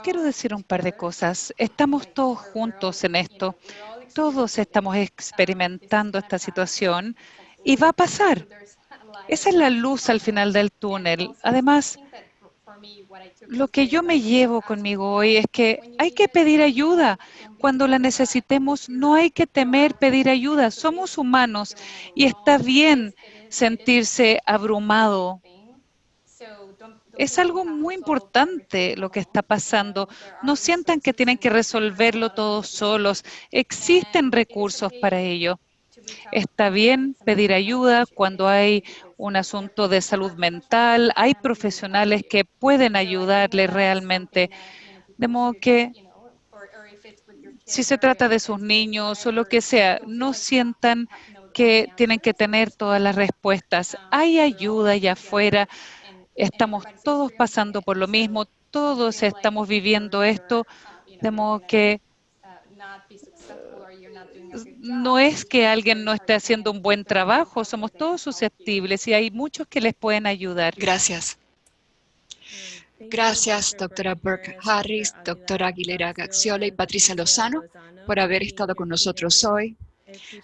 quiero decir un par de cosas. Estamos todos juntos en esto. Todos estamos experimentando esta situación y va a pasar. Esa es la luz al final del túnel. Además, lo que yo me llevo conmigo hoy es que hay que pedir ayuda. Cuando la necesitemos, no hay que temer pedir ayuda. Somos humanos y está bien sentirse abrumado. Es algo muy importante lo que está pasando. No sientan que tienen que resolverlo todos solos. Existen recursos para ello. Está bien pedir ayuda cuando hay un asunto de salud mental. Hay profesionales que pueden ayudarle realmente. De modo que si se trata de sus niños o lo que sea, no sientan que tienen que tener todas las respuestas. Hay ayuda allá afuera. Estamos todos pasando por lo mismo, todos estamos viviendo esto, de modo que no es que alguien no esté haciendo un buen trabajo, somos todos susceptibles y hay muchos que les pueden ayudar. Gracias. Gracias, doctora Burke Harris, doctora Aguilera Gaxiola y Patricia Lozano, por haber estado con nosotros hoy.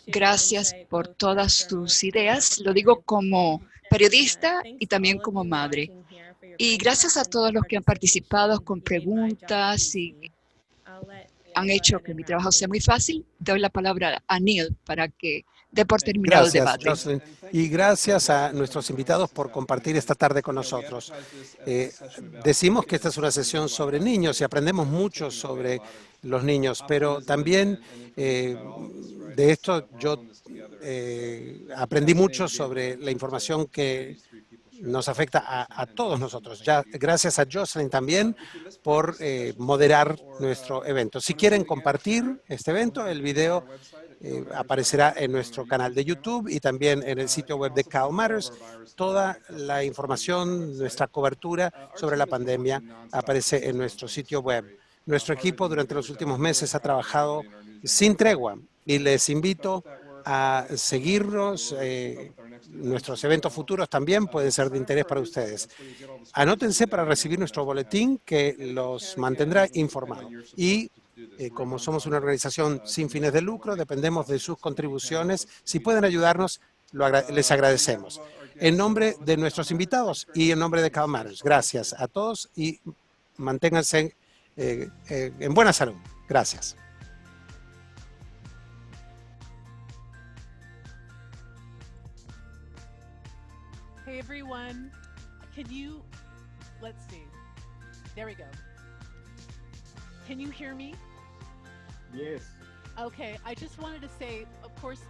Gracias por todas sus ideas. Lo digo como periodista y también como madre. Y gracias a todos los que han participado con preguntas y han hecho que mi trabajo sea muy fácil. Doy la palabra a Neil para que dé por terminado el Gracias, debate. Jocelyn. Y gracias a nuestros invitados por compartir esta tarde con nosotros. Decimos que esta es una sesión sobre niños y aprendemos mucho sobre los niños, pero también de esto yo aprendí mucho sobre la información que nos afecta a todos nosotros. Ya, gracias a Jocelyn también por moderar nuestro evento. Si quieren compartir este evento, el video aparecerá en nuestro canal de YouTube y también en el sitio web de CalMatters. Toda la información, nuestra cobertura sobre la pandemia aparece en nuestro sitio web. Nuestro equipo durante los últimos meses ha trabajado sin tregua y les invito a seguirnos. Nuestros eventos futuros también pueden ser de interés para ustedes. Anótense para recibir nuestro boletín que los mantendrá informados. Y como somos una organización sin fines de lucro, dependemos de sus contribuciones. Si pueden ayudarnos, les agradecemos. En nombre de nuestros invitados y en nombre de CalMatters, gracias a todos y manténganse en buena salud. Gracias. Hey everyone, let's see, there we go. Can you hear me? Yes. Okay, I just wanted to say, of course,